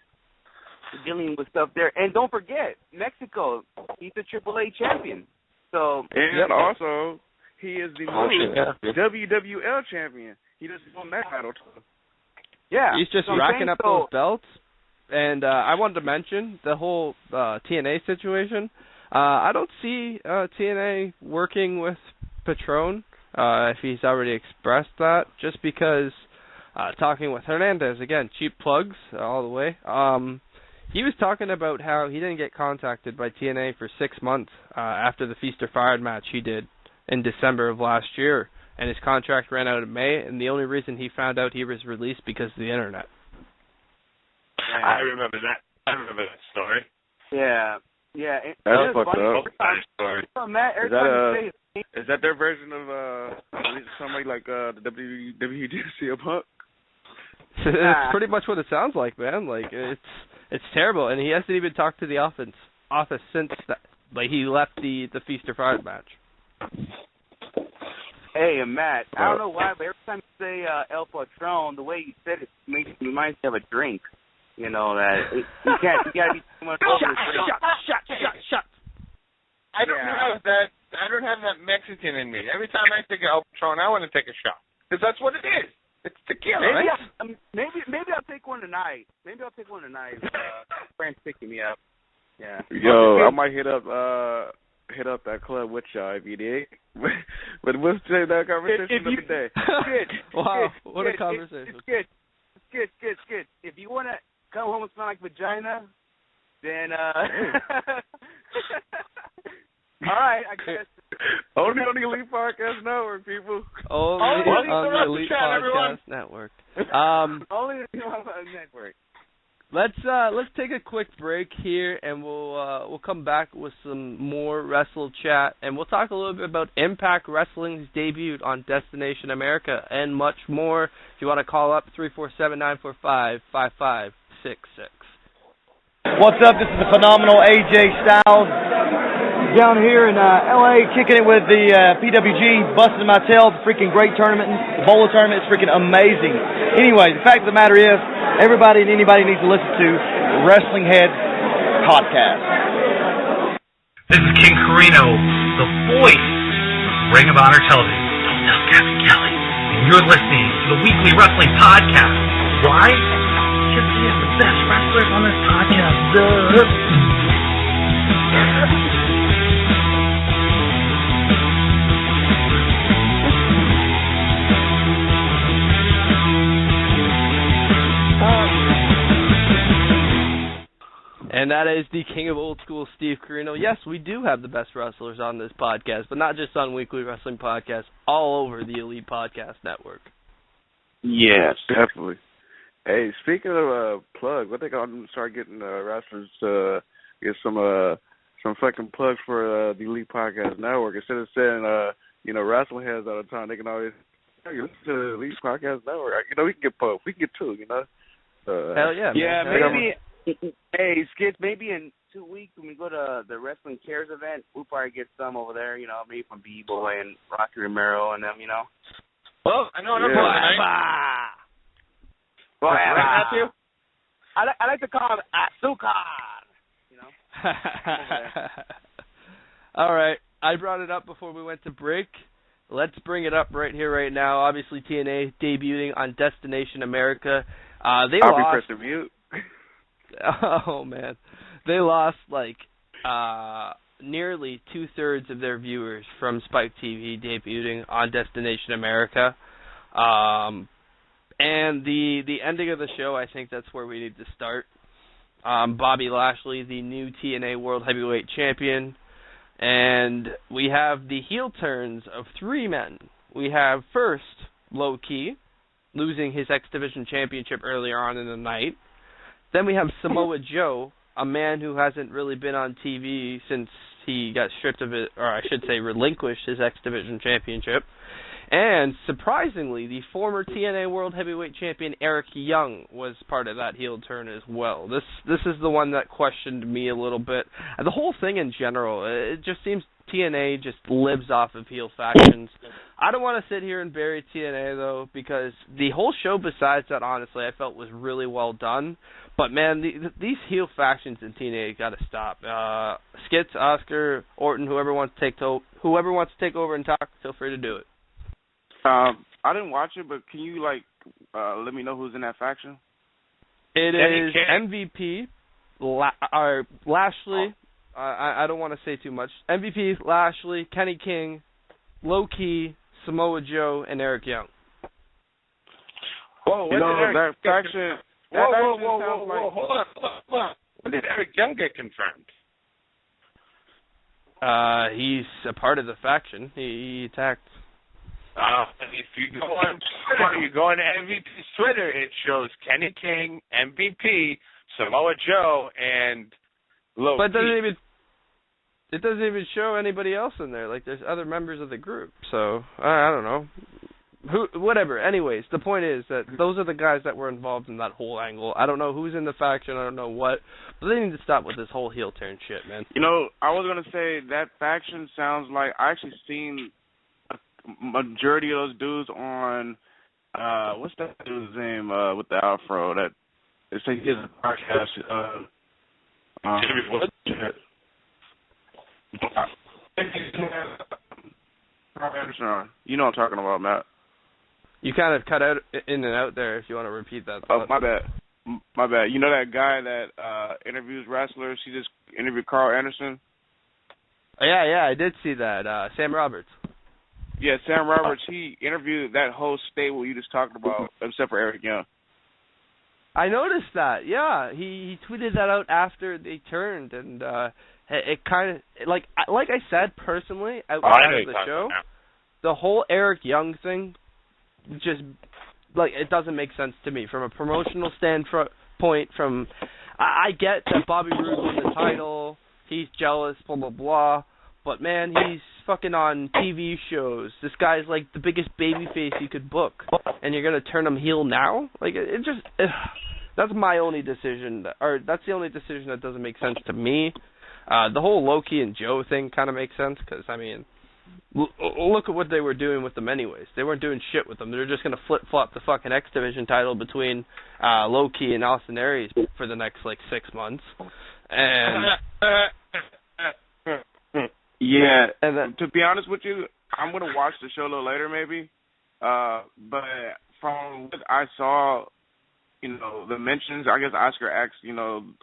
dealing with stuff there. And don't forget, Mexico, he's a AAA champion. So and also, he is the new WWL champion. He doesn't own that title. Yeah. He's just racking up those belts. And I wanted to mention the whole TNA situation. I don't see TNA working with Patron if he's already expressed that, just because talking with Hernandez, again, cheap plugs all the way, he was talking about how he didn't get contacted by TNA for 6 months after the Feast or Fired match he did in December of last year, and his contract ran out in May, and the only reason he found out he was released because of the internet. I remember that story. Yeah. That's fucked up. Story. Matt, is that their version of somebody like the WWDC Punk? It's pretty much what it sounds like, man. Like it's terrible, and he hasn't even talked to the office since that. Like he left the Feast or Fired match. Hey, Matt, I don't know why, but every time you say El Patron, the way you said it makes me remind me of a drink. You know that you gotta be too much over the drink. Shut. I don't have that. I don't have that Mexican in me. Every time I take an El Patron, I want to take a shot because that's what it is. It's tequila, right? Maybe I'll take one tonight. Friends picking me up. Yeah. Yo, I might hit up that club with y'all if you dig. But we'll save that conversation another day. Wow, what a conversation. It's good. If you want to come home and smell like vagina, then all right, I guess. Only on the Elite Podcast Network, people. Only on the Elite Podcast Network. Only on the network. Let's take a quick break here, and we'll come back with some more Wrestle Chat, and we'll talk a little bit about Impact Wrestling's debut on Destination America and much more. If you want to call up, 347-945-5566. What's up? This is the phenomenal AJ Styles down here in LA, kicking it with the PWG, busting my tail. Freaking great tournament. The bowler tournament is freaking amazing. Anyway, the fact of the matter is, everybody and anybody needs to listen to Wrestling Head Podcast. This is King Carino, the voice of Ring of Honor Television. Don't tell Kevin Kelly. And you're listening to the Weekly Wrestling Podcast. Why? Because he is the best wrestler on this podcast. And that is the king of old school, Steve Carino. Yes, we do have the best wrestlers on this podcast, but not just on Weekly Wrestling Podcast, all over the Elite Podcast Network. Yes, definitely. Hey, speaking of plugs, I think I'm gonna start getting wrestlers to get some fucking plugs for the Elite Podcast Network. Instead of saying wrestling heads all the time, they can always listen to the Elite Podcast Network. We can get both. We can get two. Hell yeah. Yeah, man. maybe. Hey, Skits, maybe in 2 weeks when we go to the Wrestling Cares event, we'll probably get some over there, maybe from B-Boy and Rocky Romero and them, Well, I know another one. Matthew? I like to call him Azúcar, All right. I brought it up before we went to break. Let's bring it up right here, right now. Obviously, TNA debuting on Destination America. I'll be pressing mute. Oh, man. They lost, nearly 2/3 of their viewers from Spike TV debuting on Destination America. And the ending of the show, I think that's where we need to start. Bobby Lashley, the new TNA World Heavyweight Champion. And we have the heel turns of 3 men. We have first, Low Ki, losing his X Division Championship earlier on in the night. Then we have Samoa Joe, a man who hasn't really been on TV since he got stripped of it, or I should say relinquished his X Division Championship. And surprisingly, the former TNA World Heavyweight Champion Eric Young was part of that heel turn as well. This is the one that questioned me a little bit. The whole thing in general, it just seems TNA just lives off of heel factions. I don't want to sit here and bury TNA, though, because the whole show besides that, honestly, I felt was really well done. But, man, these heel factions in TNA got to stop. Skits, Oscar, Orton, whoever wants to take over and talk, feel free to do it. I didn't watch it, but can you, let me know who's in that faction? It is MVP, Lashley. I don't want to say too much. MVP, Lashley, Kenny King, Low Ki, Samoa Joe, and Eric Young. Whoa, that faction... Whoa, hold on. When did Eric Young get confirmed? He's a part of the faction. He attacked. If you go on Twitter, you go on MVP's Twitter, it shows Kenny King, MVP, Samoa Joe, and Low Ki. But it doesn't even show anybody else in there. There's other members of the group. So I don't know. Whatever. Anyways, the point is that those are the guys that were involved in that whole angle. I don't know who's in the faction. I don't know what. But they need to stop with this whole heel turn shit, man. I was going to say that faction sounds like I actually seen a majority of those dudes on, what's that dude's name with the afro? That it's like his podcast. Jimmy Woods? You know what I'm talking about, Matt. You kind of cut out in and out there if you want to repeat that. Oh, my bad. You know that guy that interviews wrestlers? He just interviewed Carl Anderson? Yeah, I did see that. Sam Roberts. Yeah, Sam Roberts, he interviewed that whole stable you just talked about, except for Eric Young. I noticed that, yeah. He tweeted that out after they turned, and it kind of, like I said, personally, outside of the show, the whole Eric Young thing, just, it doesn't make sense to me. From a promotional standpoint, I get that Bobby Roode won the title, he's jealous, blah, blah, blah, but, man, he's fucking on TV shows. This guy's, the biggest babyface you could book, and you're going to turn him heel now? That's my only decision, or that's the only decision that doesn't make sense to me. The whole Low Ki and Joe thing kind of makes sense, because, look at what they were doing with them anyways. They weren't doing shit with them. They were just going to flip-flop the fucking X Division title between Low Ki and Austin Aries for the next, 6 months. And... yeah, and to be honest with you, I'm going to watch the show a little later maybe. But from what I saw, the mentions, I guess Oscar asked,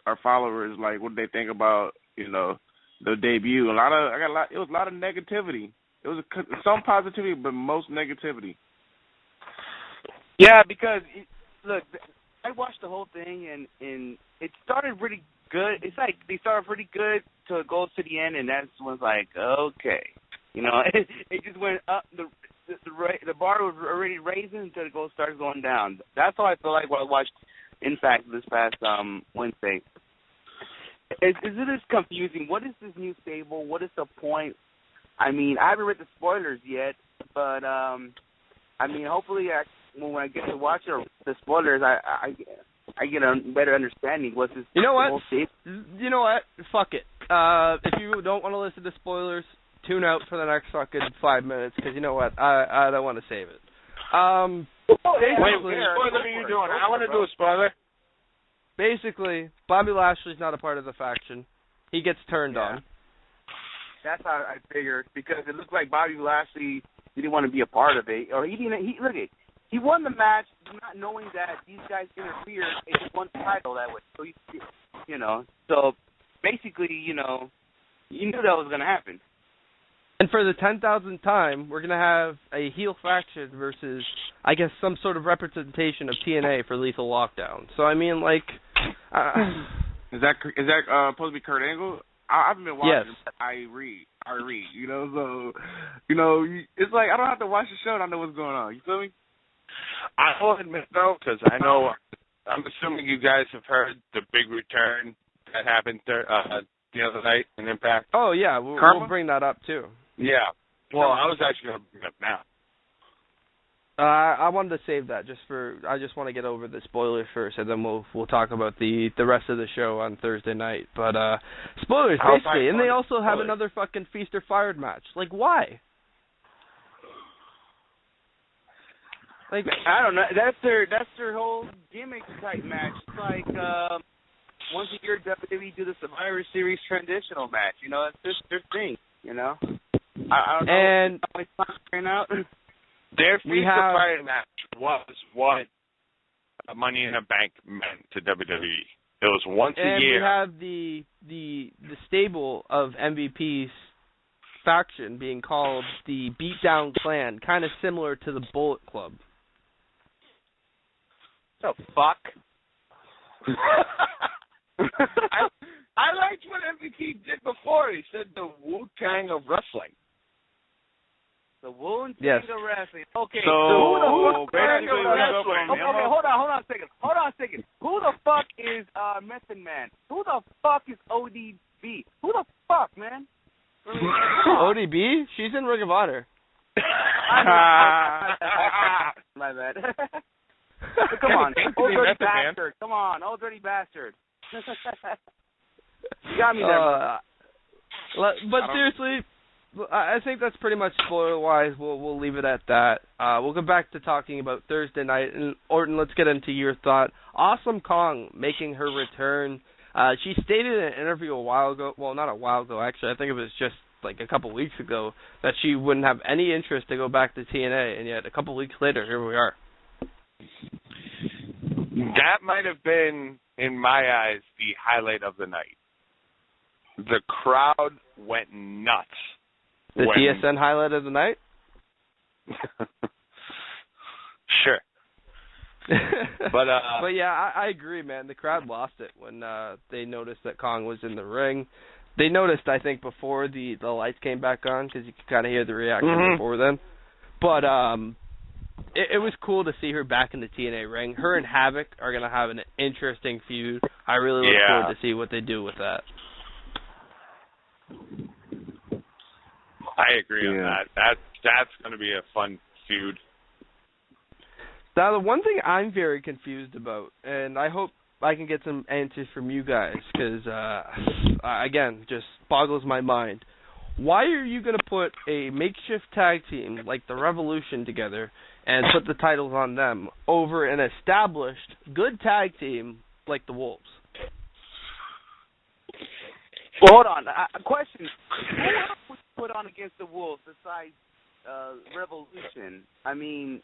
our followers, what they think about, the debut. It was a lot of negativity. It was some positivity, but most negativity. Yeah, because, look, I watched the whole thing, and it started really good. It's like they started pretty good till it goes to the end, and that's when it's like, okay, you know, it just went up. The bar was already raising until it starts going down. That's how I feel like when I watched Impact this past Wednesday. It is confusing. What is this new stable? What is the point? I mean, I haven't read the spoilers yet, but I mean, hopefully, when I get to watch the spoilers, I get a better understanding. What's this? You know what? You know what? Fuck it. If you don't want to listen to spoilers, tune out for the next fucking 5 minutes, because you know what? I don't want to save it. Wait, what spoiler are you doing? I want to do a spoiler. Basically, Bobby Lashley's not a part of the faction. He gets turned on. That's how I figured, because it looked like Bobby Lashley didn't want to be a part of it, or he didn't. He won the match not knowing that these guys interfered and he won the title that way. So so basically, you knew that was going to happen. And for the 10,000th time, we're going to have a heel faction versus, I guess, some sort of representation of TNA for Lethal Lockdown. So, I mean, like... Is that supposed to be Kurt Angle? I've been watching. Yes. I read. So it's like I don't have to watch the show and I know what's going on. You feel me? I will admit though, because I know I'm assuming you guys have heard the big return that happened the other night in Impact. Oh yeah, we'll bring that up too. Yeah. Well, I was actually going to bring it up now. I wanted to save that I just want to get over the spoilers first, and then we'll talk about the rest of the show on Thursday night. But spoilers basically, and they also have another fucking Feast or Fired match. Like, why? Like, I don't know. That's their whole gimmick type match. It's like once a year WWE do the Survivor Series transitional match. It's just their thing. I don't know. And their Feast or Fired match was what Money in the Bank meant to WWE. It was once a year. And we have the stable of MVP's faction being called the Beatdown Clan, kind of similar to the Bullet Club. The fuck? I liked what MVP did before. He said the Wu-Tang of wrestling. The Wu-Tang of wrestling. Okay. So who the basically, okay, hold on a second. Who the fuck is Method Man? Who the fuck is ODB? Who the fuck, man? ODB? She's in Ring of Honor. My bad. Come on, old dirty bastard. Come on, old dirty bastard. You got me there, but seriously, I think that's pretty much spoiler-wise. We'll leave it at that. We'll go back to talking about Thursday night. And Orton, let's get into your thought. Awesome Kong making her return. She stated in an interview a while ago, well, not a while ago, actually. I think it was just like a couple weeks ago, that she wouldn't have any interest to go back to TNA, and yet a couple weeks later, here we are. That might have been, in my eyes, the highlight of the night. The crowd went nuts. The TSN highlight of the night? Sure. But yeah, I agree, man. The crowd lost it when they noticed that Kong was in the ring. They noticed, I think, before the lights came back on, because you could kind of hear the reaction before then. But it was cool to see her back in the TNA ring. Her and Havoc are going to have an interesting feud. I really look forward to see what they do with that. I agree on that. That's going to be a fun feud. Now, the one thing I'm very confused about, and I hope I can get some answers from you guys, because, again, just boggles my mind. Why are you going to put a makeshift tag team like the Revolution together and put the titles on them over an established, good tag team like the Wolves? Well, hold on. A question. Who else would you put on against the Wolves besides Revolution? I mean,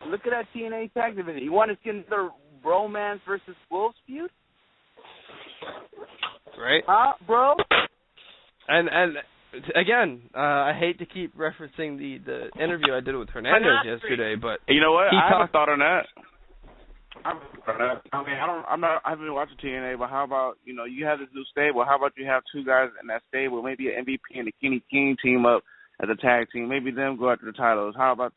look at that TNA tag division. You want to see another Romance versus Wolves feud? Right. Huh, bro? And again, I hate to keep referencing the interview I did with Hernandez yesterday, but you know what? I have a thought on that. I haven't been watching TNA, but how about, you have this new stable. How about you have two guys in that stable, maybe an MVP and a Kenny King team up as a tag team, maybe them go after the titles. How about,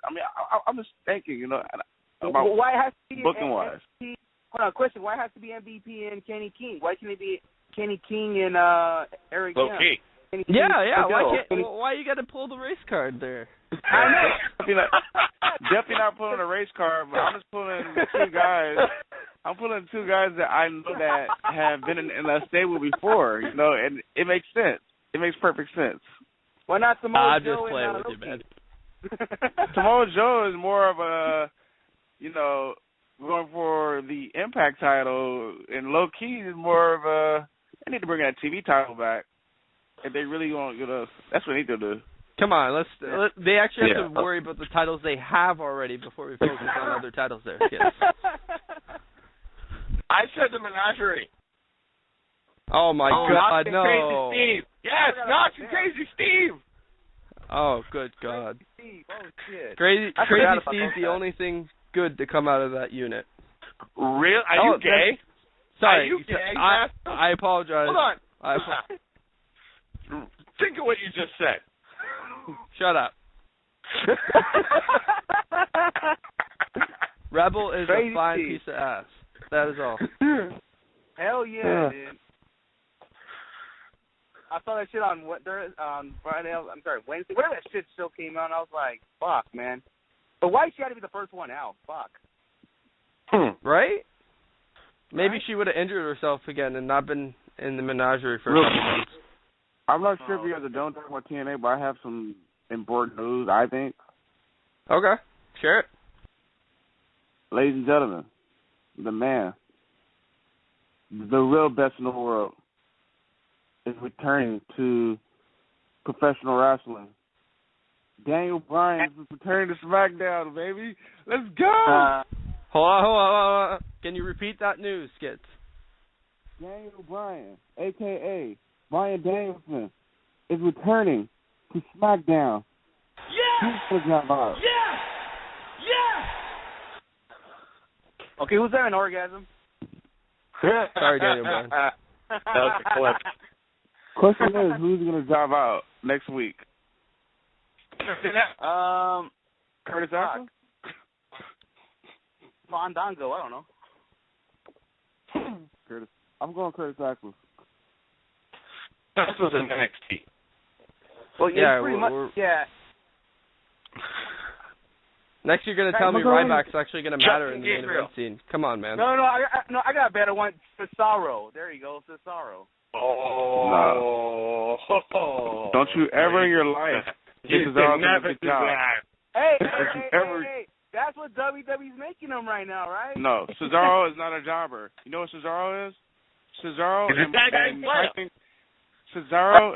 I'm just thinking, about why has to be booking wise. Hold on, question. Why has to be MVP and Kenny King? Why can't it be Kenny King and Eric Young? Okay. Yeah. Why you got to pull the race card there? I know. Definitely not pulling a race card, but I'm just pulling two guys. I'm pulling two guys that I know that have been in a stable before, and it makes sense. It makes perfect sense. Why not Samoa Joe? I'm just playing with you, man. Samoa Joe is more of a, going for the Impact title, and low key is more of a. They need to bring that TV title back. If they really want, that's what they need to do. Come on, they actually have to worry about the titles they have already before we focus on other titles there. Yes. I said the Menagerie. Oh my God, no! Crazy Steve. Yes, Knox and Crazy Steve. Oh, good God! Steve. Oh shit! Crazy Steve's the only thing good to come out of that unit. Real? Are you gay? Sorry, are you gay? I apologize. Hold on. Think of what you just said. Shut up. Rebel is Crazy a fine Steve. piece of ass. That is all. Hell yeah, dude. I saw that shit on Friday. I'm sorry, Wednesday. Whatever that shit still came out. I was like, fuck, man. But why she had to be the first one out? Fuck. Right? Maybe she would have injured herself again and not been in the menagerie for a couple months. I'm not sure if you guys are done talking about TNA, but I have some important news, I think. Okay. Share it. Ladies and gentlemen, the man, the real best in the world, is returning to professional wrestling. Daniel Bryan is returning to SmackDown, baby. Let's go! Hold on. Can you repeat that news, Skits? Daniel Bryan, a.k.a. Bryan Danielson, is returning to SmackDown. Yeah! Okay, who's there an orgasm? Sorry, Daniel Bryan. That was a clip. Question is, who's going to drive out next week? Curtis Axel? Fandango, I don't know. Curtis. I'm going Curtis Axel. This was in NXT. Well, yeah, pretty much. Yeah. Next, you're going to tell me Ryback's actually going to matter in the main event scene. Come on, man. No, I got a better one. Cesaro. There you go, Cesaro. Oh. No. Don't you ever in your life get Cesaro to a good job. Hey. That's what WWE's making him right now, right? No, Cesaro is not a jobber. You know what Cesaro is? Cesaro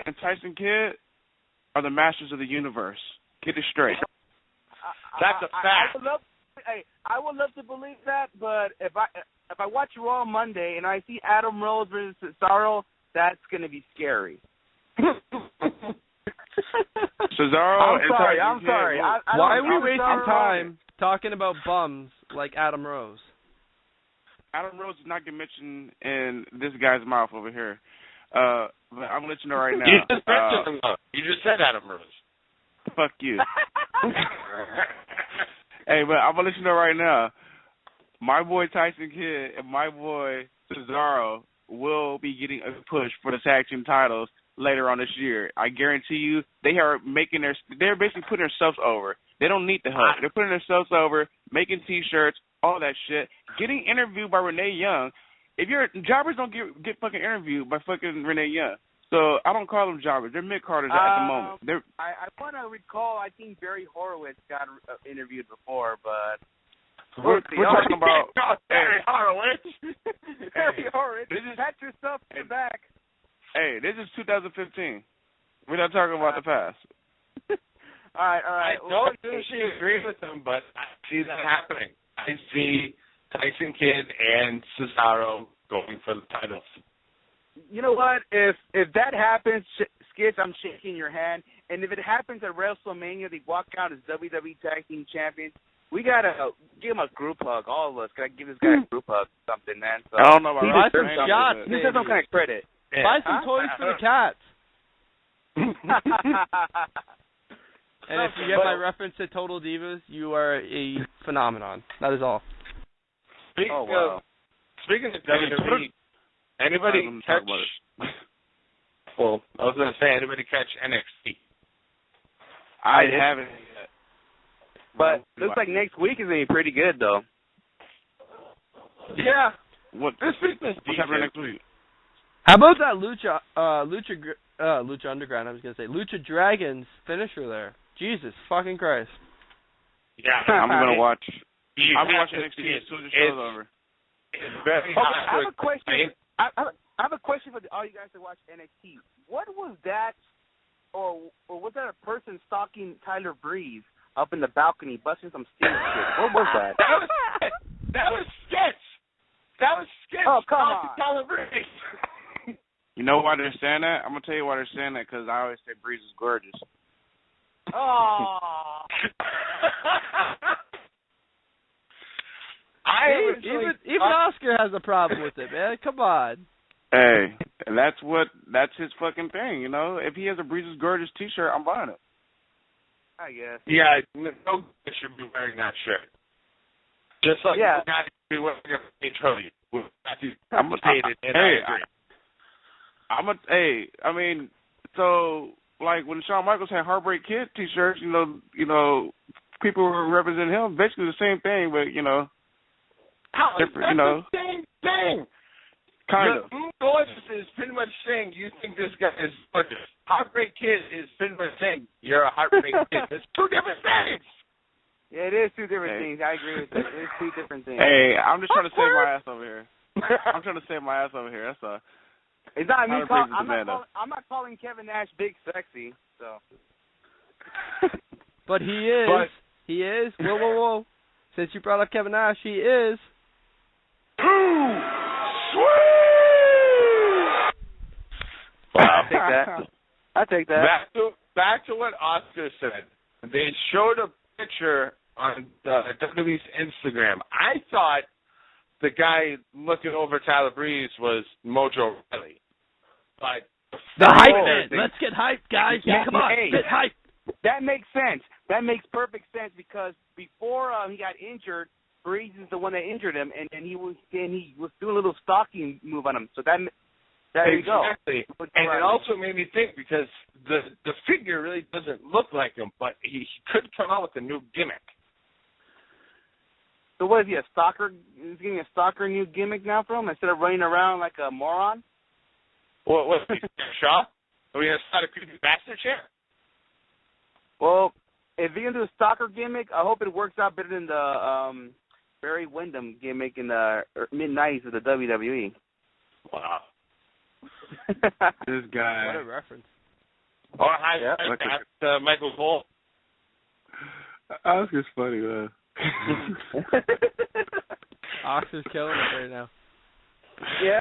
and Tyson Kidd are the masters of the universe. Get it straight. That's a fact. I would love to believe that, but if I watch Raw Monday and I see Adam Rose versus Cesaro, that's going to be scary. Cesaro I'm sorry. Why are we wasting time talking about bums like Adam Rose? Adam Rose is not getting mentioned in this guy's mouth over here. But I'm going to let you know right now. You just mentioned him, though. You just said Adam Rose. Fuck you. Hey, but I'm going to let you know right now. My boy Tyson Kidd and my boy Cesaro will be getting a push for the tag team titles later on this year. I guarantee you they're basically putting themselves over. They don't need the help. They're putting themselves over, making T-shirts, all that shit, getting interviewed by Renee Young. If you're jobbers don't get fucking interviewed by fucking Renee Young. So I don't call them jobbers. They're mid-carders at the moment. I want to recall, I think Barry Horowitz got interviewed before, but we're talking about Barry Horowitz. Barry Horowitz. Pat yourself in the back. Hey, this is 2015. We're not talking about the past. All right. I don't usually agree with them, but I see that happening. I see Tyson Kidd and Cesaro going for the titles. You know what? If that happens, Skits, I'm shaking your hand. And if it happens at WrestleMania, they walk out as WWE Tag Team Champions, We gotta give him a group hug, all of us. Can I give this guy a group hug or something, man? So I don't know about buy some that. shots. he deserves some kind of credit. Buy some toys for the cats. And if you get my reference to Total Divas, you are a phenomenon. That is all. Speaking of WWE, anybody catch? Well, I was gonna say, anybody catch NXT? I haven't yet. But looks like next week is gonna be pretty good, though. Yeah. What's happening next week? How about that Lucha Underground? I was gonna say Lucha Dragons finisher there. Jesus fucking Christ. Yeah, I'm gonna watch. I'm watching NXT as soon as the show's over. It's very hard. I have a question. I have a question for all you guys that watch NXT. What was that, or was that a person stalking Tyler Breeze up in the balcony, busting some steel shit? What was that? That was Skits. That was Skits. Oh, come on. Tyler Breeze. You know why they're saying that? I'm gonna tell you why they're saying that, because I always say Breeze is gorgeous. Oh. Even Oscar has a problem with it, man. Come on. Hey, that's his fucking thing, you know? If he has a Breeze is gorgeous t-shirt, I'm buying it. I guess. Yeah, no guy should be wearing that shirt. Just like no guy should be wearing a trophy. I'm stated, and I agree. I mean, so like when Shawn Michaels had Heartbreak Kid t-shirts, you know, people were representing him. Basically the same thing, but different, you know. The same thing. Kind of. Gorgeous is pretty much saying you think this guy is gorgeous. Heartbreak Kid is pretty much saying you're a heartbreak kid. It's two different things. Yeah, it is two different things. I agree with that. It's two different things. Hey, I'm just trying to save my ass over here. I'm trying to save my ass over here. That's all. It's not me. I'm not calling Kevin Nash big sexy. So. But he is. He is. Whoa. Since you brought up Kevin Nash, he is. Wow. I take that. Back to what Oscar said. They showed a picture on WWE's Instagram. I thought the guy looking over Tyler Breeze was Mojo Riley. But the hype man. Let's get hyped, guys. Yeah, come on, get hyped. That makes sense. That makes perfect sense because before he got injured, Breeze is the one that injured him, and he was doing a little stalking move on him. So there you go. Exactly. And it also made me think because the figure really doesn't look like him, but he could come out with a new gimmick. So what is he, a stalker? Is he getting a stalker new gimmick now for him instead of running around like a moron? What's he, Shaw? Are we going to start a creepy bastard chair? Well, if he's going to do a stalker gimmick, I hope it works out better than the Barry Windham gimmick in the mid-90s of the WWE. Wow. This guy. What a reference. Or Michael Cole. Oscar's funny, man. Oscar's killing it right now. Yeah.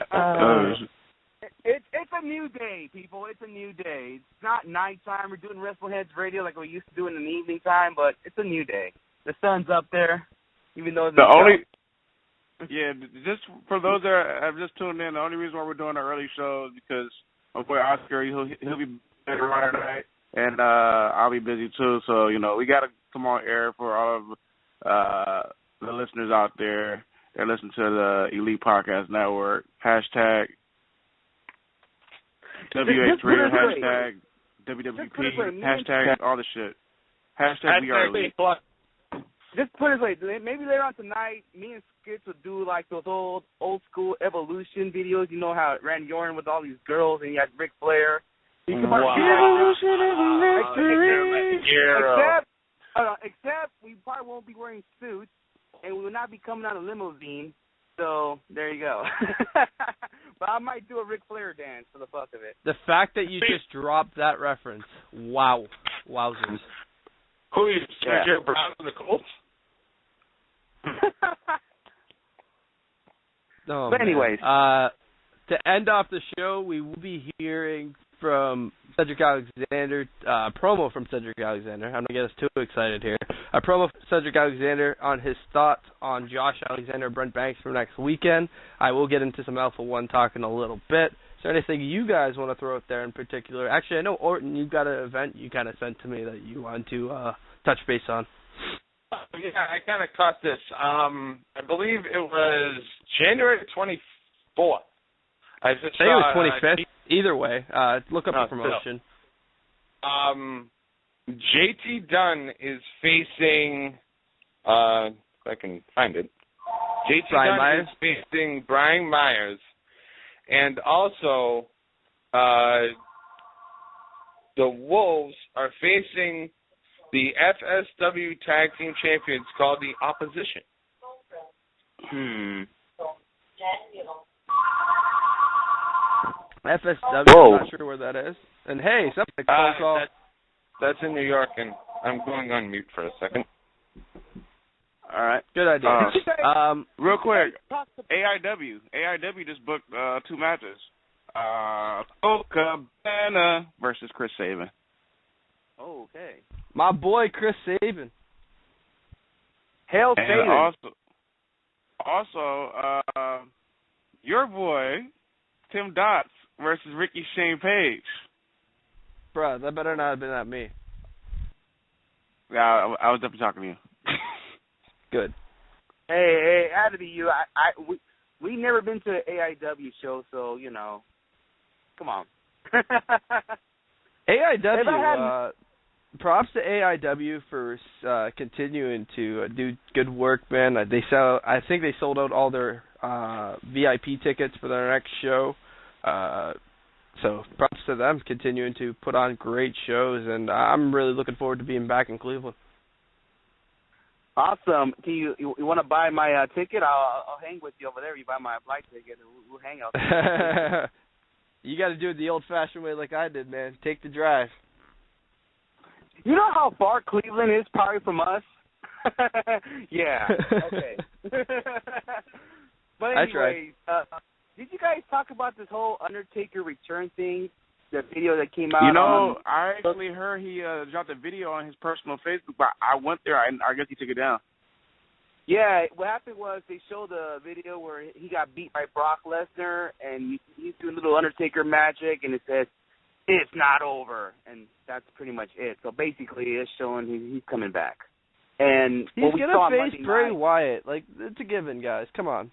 It's a new day, people. It's a new day. It's not nighttime. We're doing WrestleHeads Radio like we used to do in the evening time, but it's a new day. The sun's up there, even though just for those that have just tuned in, the only reason why we're doing an early show is because my boy Oscar, he'll be better on tonight, and I'll be busy too. So we got to come on air for all of the listeners out there that listen to the Elite Podcast Network. Hashtag WH Radio, hashtag WWP, hashtag all the shit. Hashtag we are elite. Just put it this way, maybe later on tonight, me and Skits will do like those old school Evolution videos. You know how Randy Orton with all these girls and you had Ric Flair. Except we probably won't be wearing suits and we will not be coming out of limousine. So there you go. But I might do a Ric Flair dance for the fuck of it. The fact that you just dropped that reference, wow, wowzers. Who is Sergio Brown from the Colts? But anyways, to end off the show, we will be hearing from Cedric Alexander, promo from Cedric Alexander. I'm going to get us too excited here. A promo from Cedric Alexander on his thoughts on Josh Alexander and Brent Banks for next weekend. I will get into some Alpha 1 talk in a little bit. Is there anything you guys want to throw out there in particular? Actually, I know, Orton, you've got an event you kind of sent to me that you want to touch base on. Yeah, I kind of caught this. I believe it was January 24th. I think it was 25th. Either way, look up the promotion. JT Dunn is facing, if I can find it, JT Dunn is facing Brian Myers. And also, the Wolves are facing the FSW Tag Team Champions called the Opposition. FSW, I'm not sure where that is. And hey, something call. That's in New York, and I'm going on mute for a second. All right. Good idea. Real quick, AIW just booked 2 matches. Colt Cabana versus Chris Sabin. Oh, okay. My boy, Chris Sabin. Hail Sabin. Also, your boy, Tim Dots versus Ricky Shane Page. Bruh, that better not have been at me. Yeah, I was definitely talking to you. Good. Hey, it had to be you. We never been to an AIW show, so, you know, come on. AIW, props to AIW for continuing to do good work, man. I think they sold out all their VIP tickets for their next show. So props to them continuing to put on great shows, and I'm really looking forward to being back in Cleveland. Awesome. Can you want to buy my ticket? I'll hang with you over there. You buy my flight ticket, and we'll hang out there. You got to do it the old-fashioned way like I did, man. Take the drive. You know how far Cleveland is probably from us? Yeah. Okay. But anyways, did you guys talk about this whole Undertaker return thing? The video that came out. You know, I actually heard he dropped a video on his personal Facebook, but I went there. I guess he took it down. Yeah, what happened was they showed a video where he got beat by Brock Lesnar, and he's doing little Undertaker magic, and it says, "It's not over," and that's pretty much it. So basically, it's showing he's coming back. And he's gonna face Bray Wyatt. Like, it's a given, guys. Come on.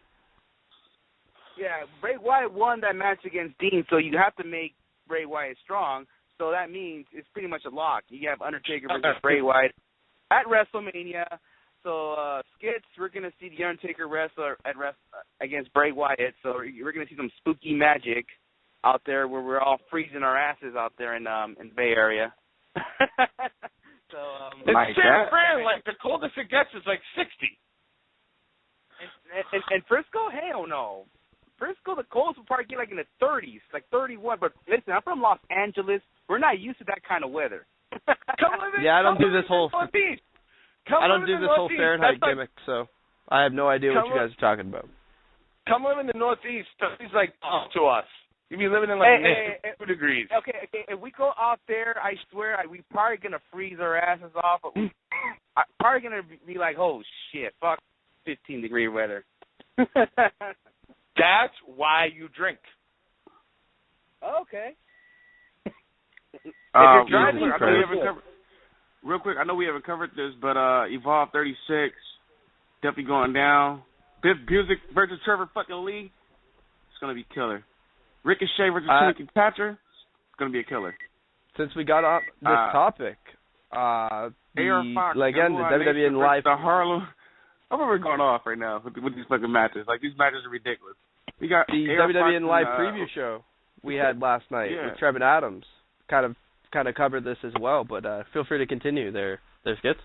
Yeah, Bray Wyatt won that match against Dean, so you have to make Bray Wyatt strong, so that means it's pretty much a lock. You have Undertaker versus Bray Wyatt at WrestleMania. So Skits, we're gonna see the Undertaker wrestle against Bray Wyatt. So we're gonna see some spooky magic out there where we're all freezing our asses out there in Bay Area. So it's San Fran, like the coldest it gets is like 60. And Frisco, hell no. Frisco, the coldest will probably get like in the 30s, like 31. But listen, I'm from Los Angeles. We're not used to that kind of weather. I don't do this whole Fahrenheit gimmick, so I have no idea what you guys are talking about. Come live in the Northeast. It's like to us. You'd be living in like 2 degrees. Okay. If we go out there, I swear, we probably gonna freeze our asses off. But we probably gonna be like, oh shit, fuck, 15-degree weather. That's why you drink. Okay. Real quick, I know we haven't covered this, but Evolve 36 definitely going down. Biff Busick versus Trevor fucking Lee. It's gonna be killer. Ricochet versus Timothy Thatcher. It's gonna be a killer. Since we got on this topic, again, the WWE Live. The Harlem. I'm over going off right now with these fucking matches. Like, these matches are ridiculous. We got the WWE Live preview show we had last night with Trevin Adams. Kind of covered this as well, but feel free to continue there. There's Skits.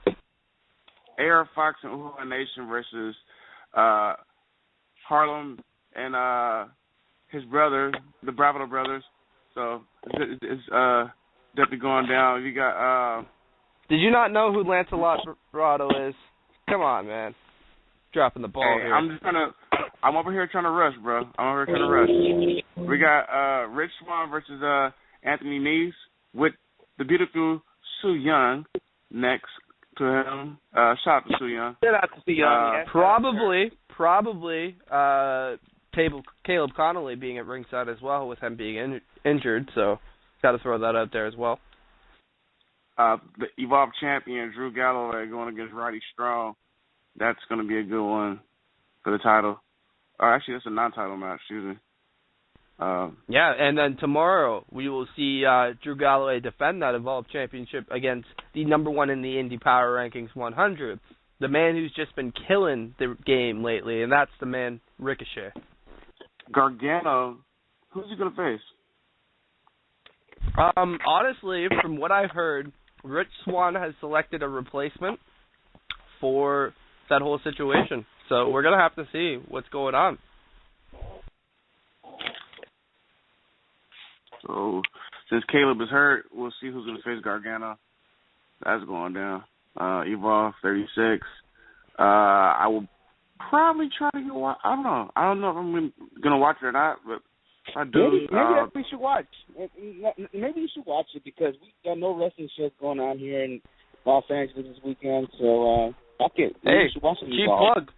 AR Fox and Uhaa Nation versus Harlem and his brother, the Bravado brothers. So it's definitely going down. You got. Did you not know who Lancelot Bravado is? Come on, man. Dropping the ball here. I'm over here trying to rush, bro. We got Rich Swann versus Anthony Nese with the beautiful Su Young next to him. Shout out to Su Young. Shout out to Su Young. Probably Caleb Connolly being at ringside as well, with him being injured. So got to throw that out there as well. The Evolve champion Drew Galloway going against Roddy Strong. That's going to be a good one for the title. Actually, that's a non-title match. Excuse me. Yeah, and then tomorrow we will see Drew Galloway defend that Evolve Championship against the number one in the Indie Power Rankings 100, the man who's just been killing the game lately, and that's the man Ricochet. Gargano, who's he going to face? Honestly, from what I've heard, Rich Swann has selected a replacement for that whole situation. So we're going to have to see what's going on. So since Caleb is hurt, we'll see who's going to face Gargano. That's going down. Evolve 36. I will probably try to go watch. I don't know. I don't know if I'm going to watch it or not, but if I do. Maybe that's what we should watch. Maybe you should watch it because we got no wrestling shows going on here in Los Angeles this weekend. So, fuck it. Maybe you should watch it.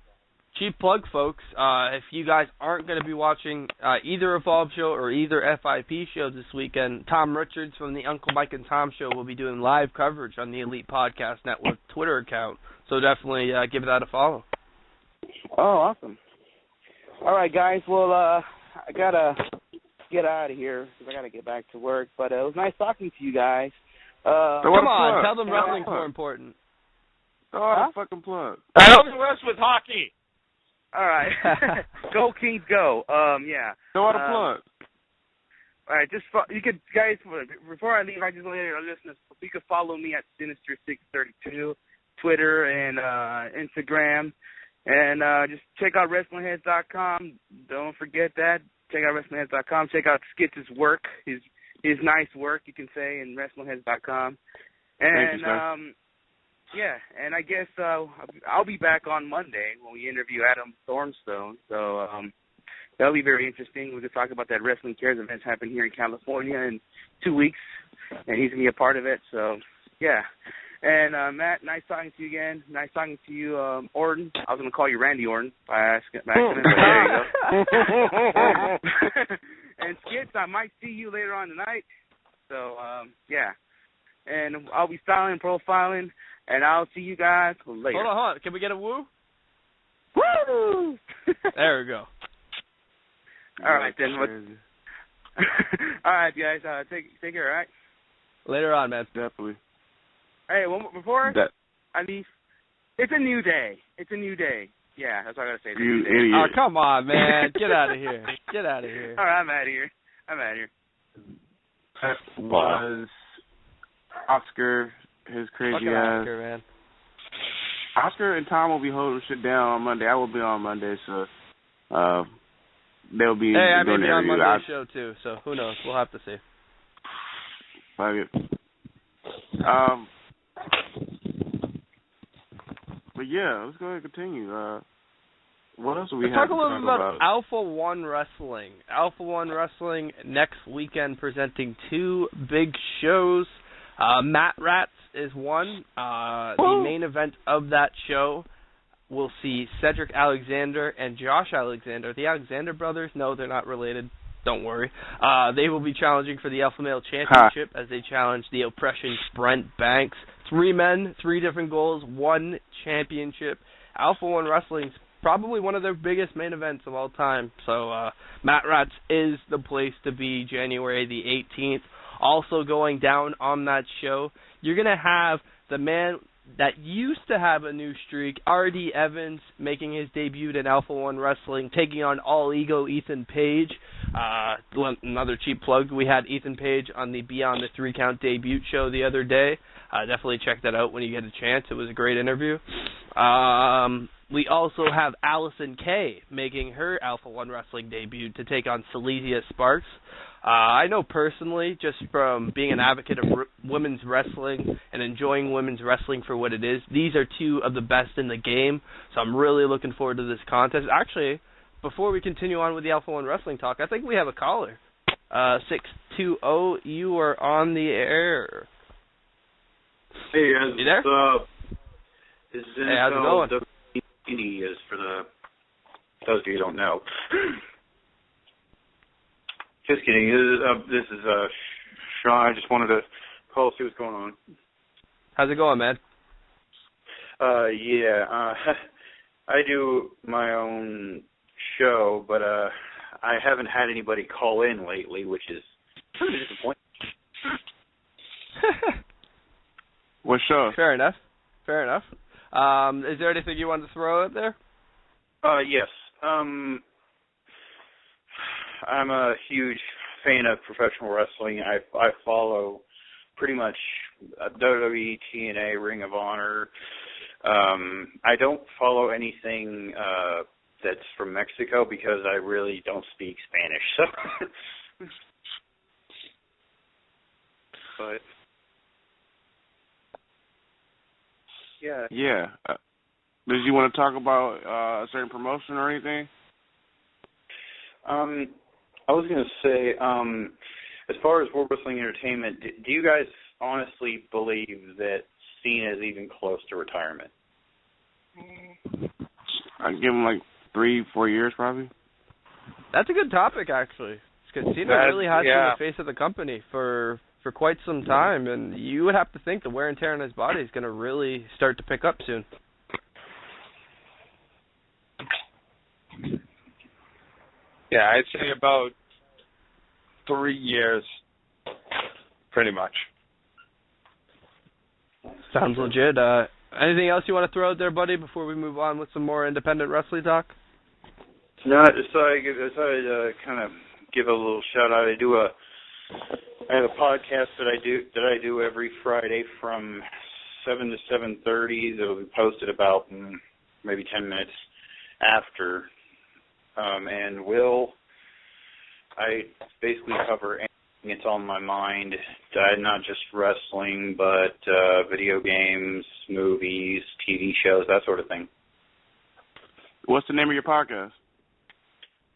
Cheap plug, folks. If you guys aren't going to be watching either Evolve show or either FIP show this weekend, Tom Richards from the Uncle Mike and Tom Show will be doing live coverage on the Elite Podcast Network Twitter account. So definitely give that a follow. Oh, awesome. All right, guys. Well, I got to get out of here because I got to get back to work. But it was nice talking to you guys. Come on, tell them wrestling's more important. Throw out a fucking plug. I don't rush with hockey. All right. Go Kings, go. Yeah. Throw out a plug. All right, you could, guys, before I leave, I just want to let our listeners, you can follow me at Sinister632, Twitter and Instagram. And just check out WrestlingHeads.com. Don't forget that. Check out WrestlingHeads.com. Check out Skits' work, his nice work, you can say, in WrestlingHeads.com. And, thank you, sir. yeah, and I guess I'll be back on Monday when we interview Adam Thornstone. So that'll be very interesting. We can talk about that Wrestling Cares event happening here in California in 2 weeks, and he's going to be a part of it. So, yeah. And, Matt, nice talking to you again. Nice talking to you, Orton. I was going to call you Randy Orton by accident, but there you go. And Skits, I might see you later on tonight. So, yeah. And I'll be styling, profiling, and I'll see you guys later. Hold on. Can we get a woo? Woo! There we go. All right, then. All right, guys. Take care, all right? Later on, man. Definitely. Hey, before I leave, it's a new day. It's a new day. Yeah, that's all I got to say. You idiot. Oh, come on, man. Get out of here. Get out of here. All right, I'm out of here. That was Oscar, his crazy Fucking ass. Oscar, man. Oscar and Tom will be holding shit down on Monday. I will be on Monday, so they'll be Hey, I may doing be the on interview. Monday's show, too, so who knows? We'll have to see. Fuck it. But yeah, let's go ahead and continue. What else do we Let's have talk a to little talk bit about about? Alpha One Wrestling. Alpha One Wrestling next weekend presenting two big shows. Matt Rats is one. The main event of that show will see Cedric Alexander and Josh Alexander. The Alexander brothers, no, they're not related. Don't worry. They will be challenging for the Alpha Male Championship as they challenge the Oppression's Brent Banks. 3 men, 3 different goals, 1 championship. Alpha One Wrestling's probably one of their biggest main events of all time. So Matt Rats is the place to be January the 18th. Also going down on that show, you're going to have the man that used to have a new streak, R.D. Evans, making his debut in Alpha One Wrestling, taking on All Ego Ethan Page. Another cheap plug, we had Ethan Page on the Beyond the 3 Count debut show the other day. Definitely check that out when you get a chance. It was a great interview. We also have Allison Kay making her Alpha One Wrestling debut to take on Silesia Sparks. I know personally, just from being an advocate of women's wrestling and enjoying women's wrestling for what it is, these are 2 of the best in the game, so I'm really looking forward to this contest. Actually, before we continue on with the Alpha One Wrestling talk, I think we have a caller. 620, you are on the air. Hey guys, you there? This is hey, how's it going? WD is for those of you who don't know. Just kidding. This is Sean. I just wanted to call, see what's going on. How's it going, man? I do my own show, but I haven't had anybody call in lately, which is kind of disappointing. What show? Fair enough. Is there anything you wanted to throw out there? Yes. I'm a huge fan of professional wrestling. I follow pretty much WWE, TNA, Ring of Honor. I don't follow anything that's from Mexico because I really don't speak Spanish. So, but yeah. Yeah. Did you want to talk about a certain promotion or anything? I was going to say, as far as World Wrestling Entertainment, do you guys honestly believe that Cena is even close to retirement? I'd give him like 3-4 years probably. That's a good topic, actually. Because Cena really has been the face of the company for quite some time, and you would have to think the wear and tear on his body is going to really start to pick up soon. Yeah, I'd say about 3 years, pretty much. Sounds legit. Anything else you want to throw out there, buddy, before we move on with some more independent wrestling talk? No, I just thought I'd kind of give a little shout out. I have a podcast that I do every Friday from 7 to 7:30. That'll be posted about maybe 10 minutes after. And I basically cover anything that's on my mind, not just wrestling, but video games, movies, TV shows, that sort of thing. What's the name of your podcast?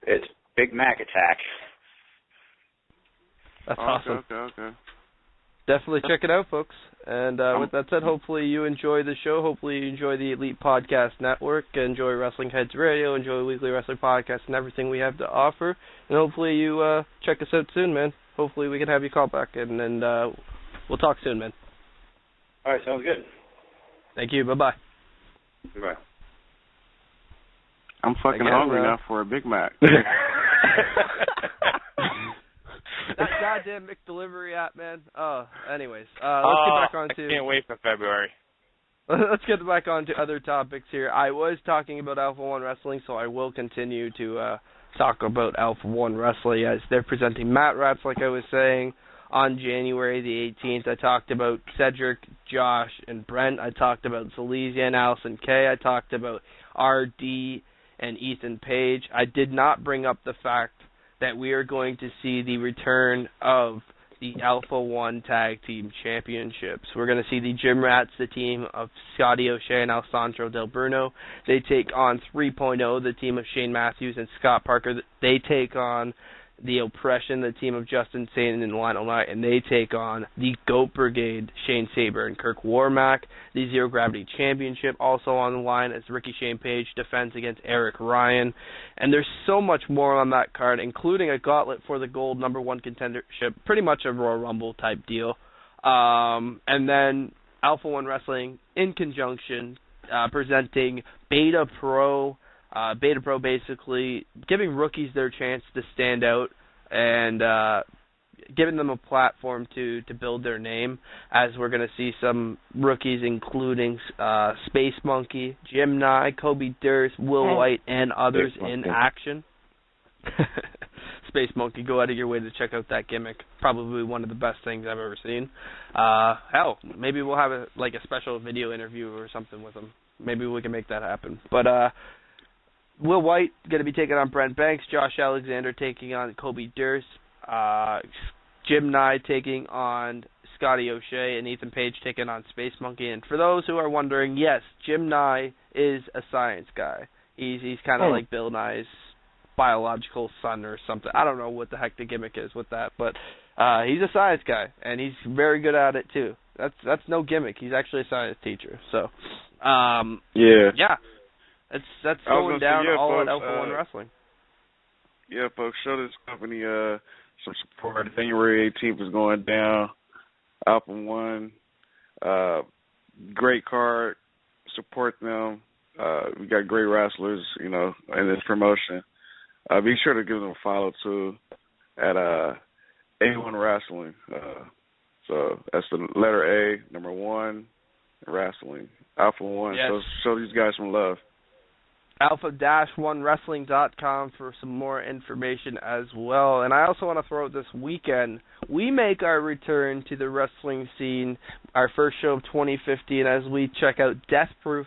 It's Big Mac Attack. That's awesome. Okay. Definitely check it out, folks. And with that said, hopefully you enjoy the show. Hopefully you enjoy the Elite Podcast Network, enjoy Wrestling Heads Radio, enjoy Weekly Wrestling Podcast and everything we have to offer. And hopefully you check us out soon, man. Hopefully we can have you call back, and we'll talk soon, man. All right, sounds good. Thank you. Bye-bye. Bye. I'm fucking hungry now for a Big Mac. That goddamn McDelivery app, man. Anyways, let's get back on to... I can't wait for February. Let's get back on to other topics here. I was talking about Alpha One Wrestling, so I will continue to talk about Alpha One Wrestling as they're presenting mat wraps, like I was saying. On January the 18th, I talked about Cedric, Josh, and Brent. I talked about Zalesia and Allison Kay. I talked about RD and Ethan Page. I did not bring up the fact that we are going to see the return of the Alpha One Tag Team Championships. We're going to see the Gym Rats, the team of Scotty O'Shea and Alessandro Del Bruno. They take on 3.0, the team of Shane Matthews and Scott Parker. They take on the Oppression, the team of Justin Satan and Lionel Knight, and they take on the GOAT Brigade, Shane Saber and Kirk Warmack. The Zero Gravity Championship also on the line as Ricky Shane Page defends against Eric Ryan. And there's so much more on that card, including a gauntlet for the gold #1 contendership, pretty much a Royal Rumble type deal. And then Alpha One Wrestling in conjunction presenting Beta Pro. Beta Pro basically giving rookies their chance to stand out and giving them a platform to build their name, as we're going to see some rookies including Space Monkey, Jim Nye, Kobe Durst, Will White, and others in action. Space Monkey, go out of your way to check out that gimmick. Probably one of the best things I've ever seen. Hell, maybe we'll have a special video interview or something with him. Maybe we can make that happen. But Will White going to be taking on Brent Banks, Josh Alexander taking on Kobe Durst, Jim Nye taking on Scotty O'Shea, and Ethan Page taking on Space Monkey. And for those who are wondering, yes, Jim Nye is a science guy. He's kind of like Bill Nye's biological son or something. I don't know what the heck the gimmick is with that, but he's a science guy, and he's very good at it too. That's no gimmick. He's actually a science teacher. So, yeah, that's going down all at Alpha One Wrestling. Yeah, folks, show this company some support. January 18th is going down. Alpha One, great card. Support them. We got great wrestlers, in this promotion. Be sure to give them a follow too at A1 Wrestling. So that's the letter A, number 1, Wrestling. Alpha One. Yes. So show these guys some love. Alpha-1wrestling.com for some more information as well. And I also want to throw out this weekend, we make our return to the wrestling scene, our first show of 2015, as we check out Death Proof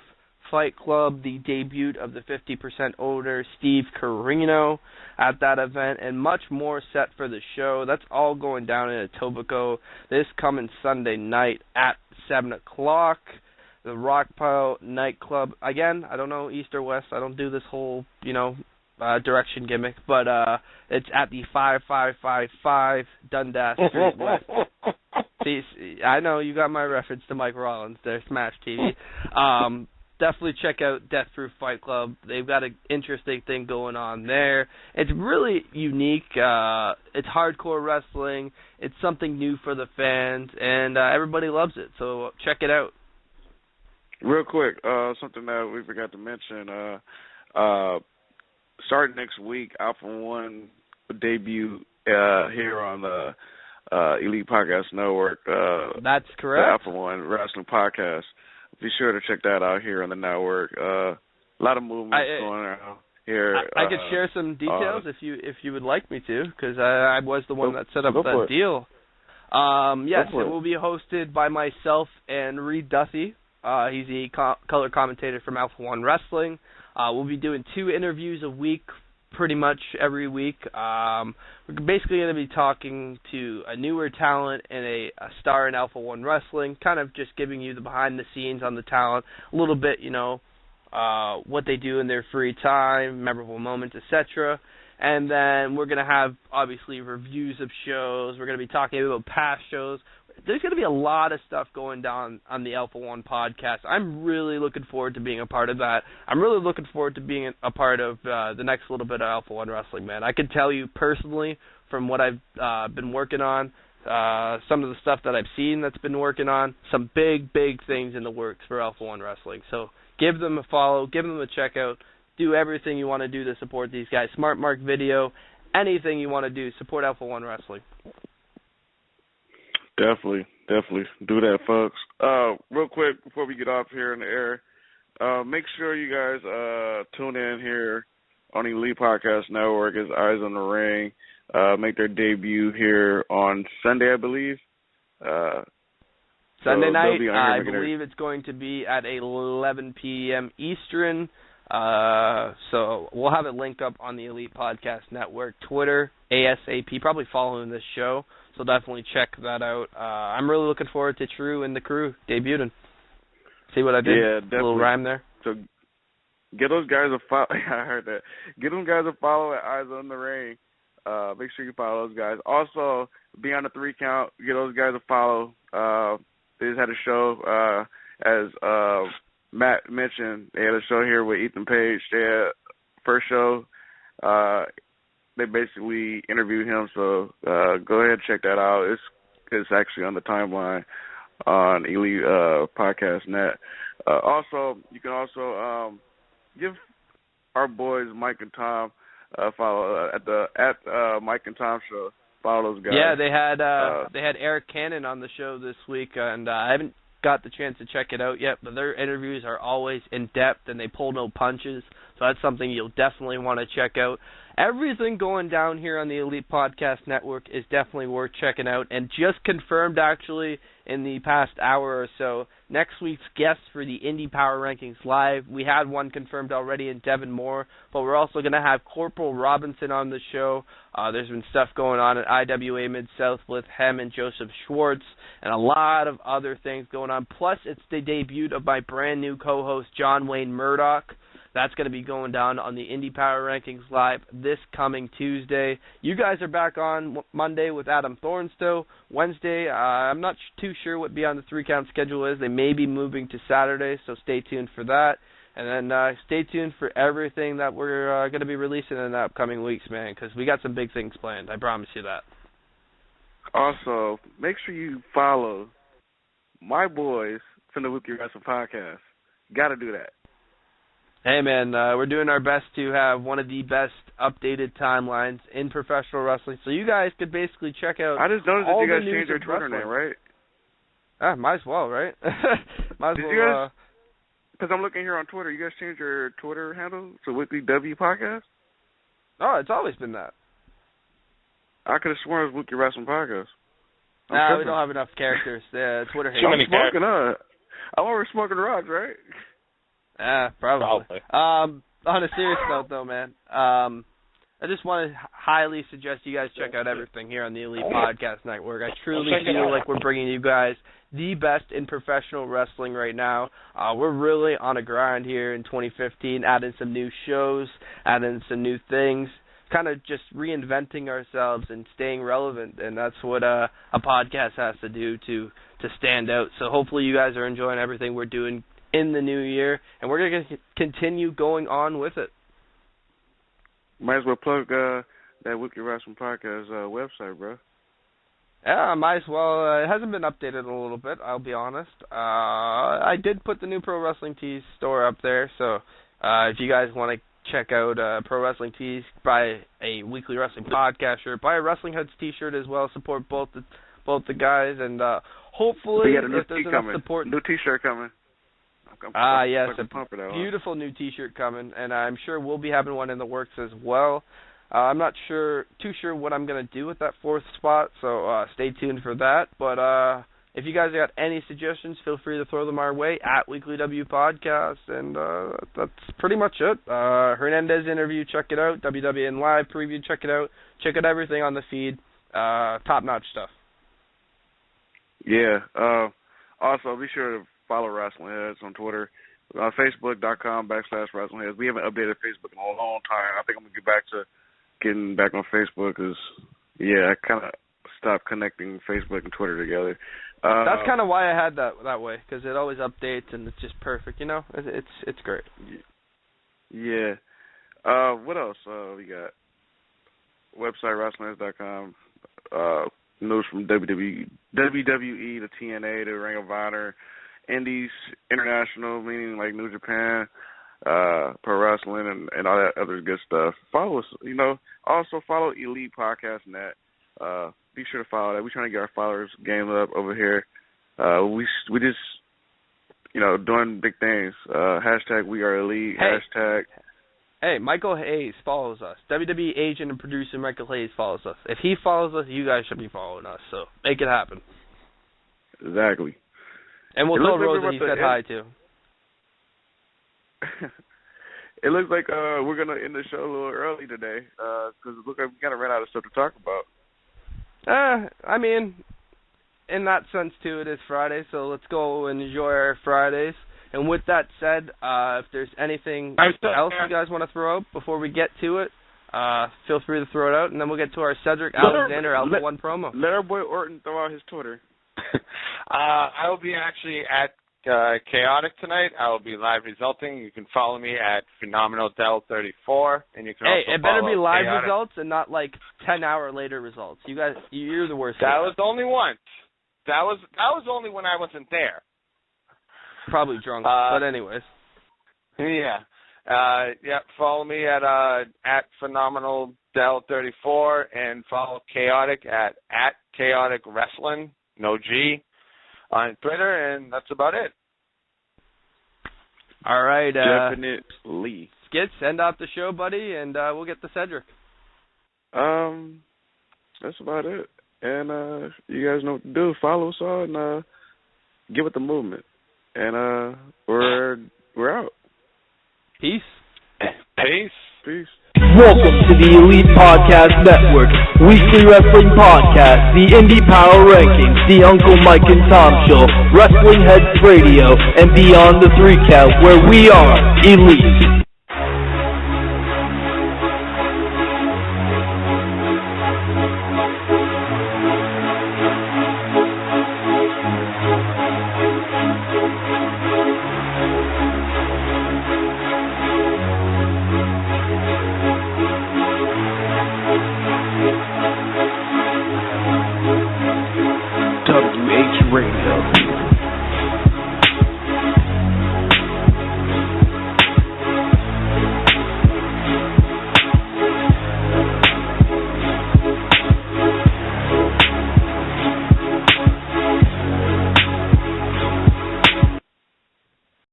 Fight Club, the debut of the 50% owner, Steve Carino, at that event, and much more set for the show. That's all going down in Etobicoke this coming Sunday night at 7 o'clock. The Rockpile nightclub. Again, I don't know east or west. I don't do this whole, direction gimmick. But it's at the 5555 Dundas Street West. See, I know you got my reference to Mike Rollins there, Smash TV. Definitely check out Death Proof Fight Club. They've got an interesting thing going on there. It's really unique. It's hardcore wrestling. It's something new for the fans, and everybody loves it. So check it out. Real quick, something that we forgot to mention. Starting next week, Alpha One debut here on the Elite Podcast Network. That's correct. The Alpha One Wrestling Podcast. Be sure to check that out here on the network. A lot of movements going on here. I could share some details if you would like me to, because I was the one that set up that deal. Yes, it will be hosted by myself and Reed Duthie. He's the color commentator from Alpha One Wrestling. We'll be doing 2 interviews a week, pretty much every week. We're basically going to be talking to a newer talent and a star in Alpha One Wrestling, kind of just giving you the behind the scenes on the talent, a little bit, what they do in their free time, memorable moments, etc. And then we're going to have, obviously, reviews of shows. We're going to be talking about past shows. There's going to be a lot of stuff going down on the Alpha One podcast. I'm really looking forward to being a part of that. I'm really looking forward to being a part of the next little bit of Alpha One Wrestling, man. I can tell you personally from what I've been working on, some of the stuff that I've seen that's been working on, some big, big things in the works for Alpha One Wrestling. So give them a follow, give them a check out, do everything you want to do to support these guys. Smart Mark Video, anything you want to do, support Alpha One Wrestling. Definitely do that, folks. Real quick before we get off here in the air, make sure you guys tune in here on the Elite Podcast Network as Eyes on the Ring make their debut here on Sunday, I believe. Sunday night, I believe it's going to be at 11 p.m. Eastern. So we'll have it linked up on the Elite Podcast Network, Twitter, ASAP, probably following this show. So definitely check that out. I'm really looking forward to True and the Crew debuting. See what I did? Yeah, definitely. A little rhyme there. So get those guys a follow. I heard that. Get them guys a follow at Eyes on the Ring. Make sure you follow those guys. Also, be on the 3 count. Get those guys a follow. They just had a show, as Matt mentioned. They had a show here with Ethan Page. They had first show. They basically interviewed him, so go ahead and check that out. It's actually on the timeline on Elite Podcast Net. Also, you can also give our boys Mike and Tom a follow at Mike and Tom Show. Follow those guys. Yeah, they had Eric Cannon on the show this week, and I haven't got the chance to check it out yet, but their interviews are always in depth and they pull no punches, so that's something you'll definitely want to check out. Everything going down here on the Elite Podcast Network is definitely worth checking out, and just confirmed actually in the past hour or so, next week's guest for the Indie Power Rankings Live, we had one confirmed already in Devin Moore, but we're also going to have Corporal Robinson on the show. There's been stuff going on at IWA Mid-South with him and Joseph Schwartz, and a lot of other things going on. Plus, it's the debut of my brand new co-host, John Wayne Murdoch. That's going to be going down on the Indie Power Rankings Live this coming Tuesday. You guys are back on Monday with Adam Thornstow. Wednesday, I'm not too sure what Beyond the 3 Count schedule is. They may be moving to Saturday, so stay tuned for that. And then stay tuned for everything that we're going to be releasing in the upcoming weeks, man, because we got some big things planned. I promise you that. Also, make sure you follow my boys from the Weekly Wrestling Podcast. Got to do that. Hey, man, we're doing our best to have one of the best updated timelines in professional wrestling, so you guys could basically check out. I just noticed that you guys changed your Twitter name, right? Might as well, right? Might as Did well. You guys, because I'm looking here on Twitter, you guys changed your Twitter handle to Weekly W Podcast? Oh, it's always been that. I could have sworn it was Weekly Wrestling Podcast. Nah, we don't have enough characters. Twitter hates. Too many characters. I'm over smoking rocks, right? Probably. On a serious note, though, man, I just want to highly suggest you guys check out everything here on the Elite Podcast Network. I truly feel like we're bringing you guys the best in professional wrestling right now. We're really on a grind here in 2015, adding some new shows, adding some new things, kind of just reinventing ourselves and staying relevant, and that's what a podcast has to do to stand out. So hopefully you guys are enjoying everything we're doing in the new year, and we're going to continue going on with it. Might as well plug that Weekly Wrestling Podcast website, bro. Yeah, might as well. It hasn't been updated in a little bit, I'll be honest. I did put the new Pro Wrestling Tees store up there, so if you guys want to check out Pro Wrestling Tees, buy a Weekly Wrestling Podcast shirt, buy a Wrestling Heads t-shirt as well, support both the guys, and hopefully if there's enough support... New t-shirt coming. Yes, a beautiful new t-shirt coming, and I'm sure we'll be having one in the works as well. I'm not too sure what I'm going to do with that 4th spot, so stay tuned for that. But if you guys got any suggestions, feel free to throw them our way at Weekly W Podcast, and that's pretty much it. Hernandez interview, check it out. WWN Live preview, check it out. Check out everything on the feed. Top-notch stuff. Yeah. Also, be sure to follow Wrestling Heads on Twitter. Facebook.com/Wrestling Heads. We haven't updated Facebook in a long time. I think I'm going to get back to getting back on Facebook because, I kind of stopped connecting Facebook and Twitter together. That's kind of why I had that way, because it always updates and it's just perfect, you know? It's great. Yeah. What else we got? Website, WrestlingHeads.com. News from WWE to TNA to Ring of Honor, Indies, International, meaning like New Japan, Pro Wrestling, and all that other good stuff. Follow us, Also follow Elite Podcast Net. Be sure to follow that. We're trying to get our followers game up over here. We just, doing big things. Hashtag We Are Elite. Hashtag. Hey, Michael Hayes follows us. WWE agent and producer Michael Hayes follows us. If he follows us, you guys should be following us. So make it happen. Exactly. And we'll tell Rose that he said hi to. It looks like we're going to end the show a little early today because it looks like we kind of ran out of stuff to talk about. I mean, in that sense, too, it is Friday, so let's go and enjoy our Fridays. And with that said, if there's anything else you guys want to throw out before we get to it, feel free to throw it out, and then we'll get to our Cedric Alexander Alpha 1 promo. Let our boy Orton throw out his Twitter. I will be actually at Chaotic tonight. I will be live resulting. You can follow me at PhenomenalDel34, and you can also it better be live Chaotic. Results and not like 10-hour later results. You guys, you're the worst. That was only once. That was only when I wasn't there. Probably drunk, but anyways. Yeah. Follow me at PhenomenalDel34 and follow Chaotic at Chaotic Wrestling, no G, on Twitter, and that's about it. All right. Definitely. Skits, end out the show, buddy, and we'll get to Cedric. That's about it. And you guys know what to do. Follow us all and get with the movement. And we're out. Peace. Peace. Welcome to the Elite Podcast Network, Weekly Wrestling Podcast, the Indie Power Rankings, the Uncle Mike and Tom Show, Wrestling Heads Radio, and Beyond the 3 Count, where we are Elite.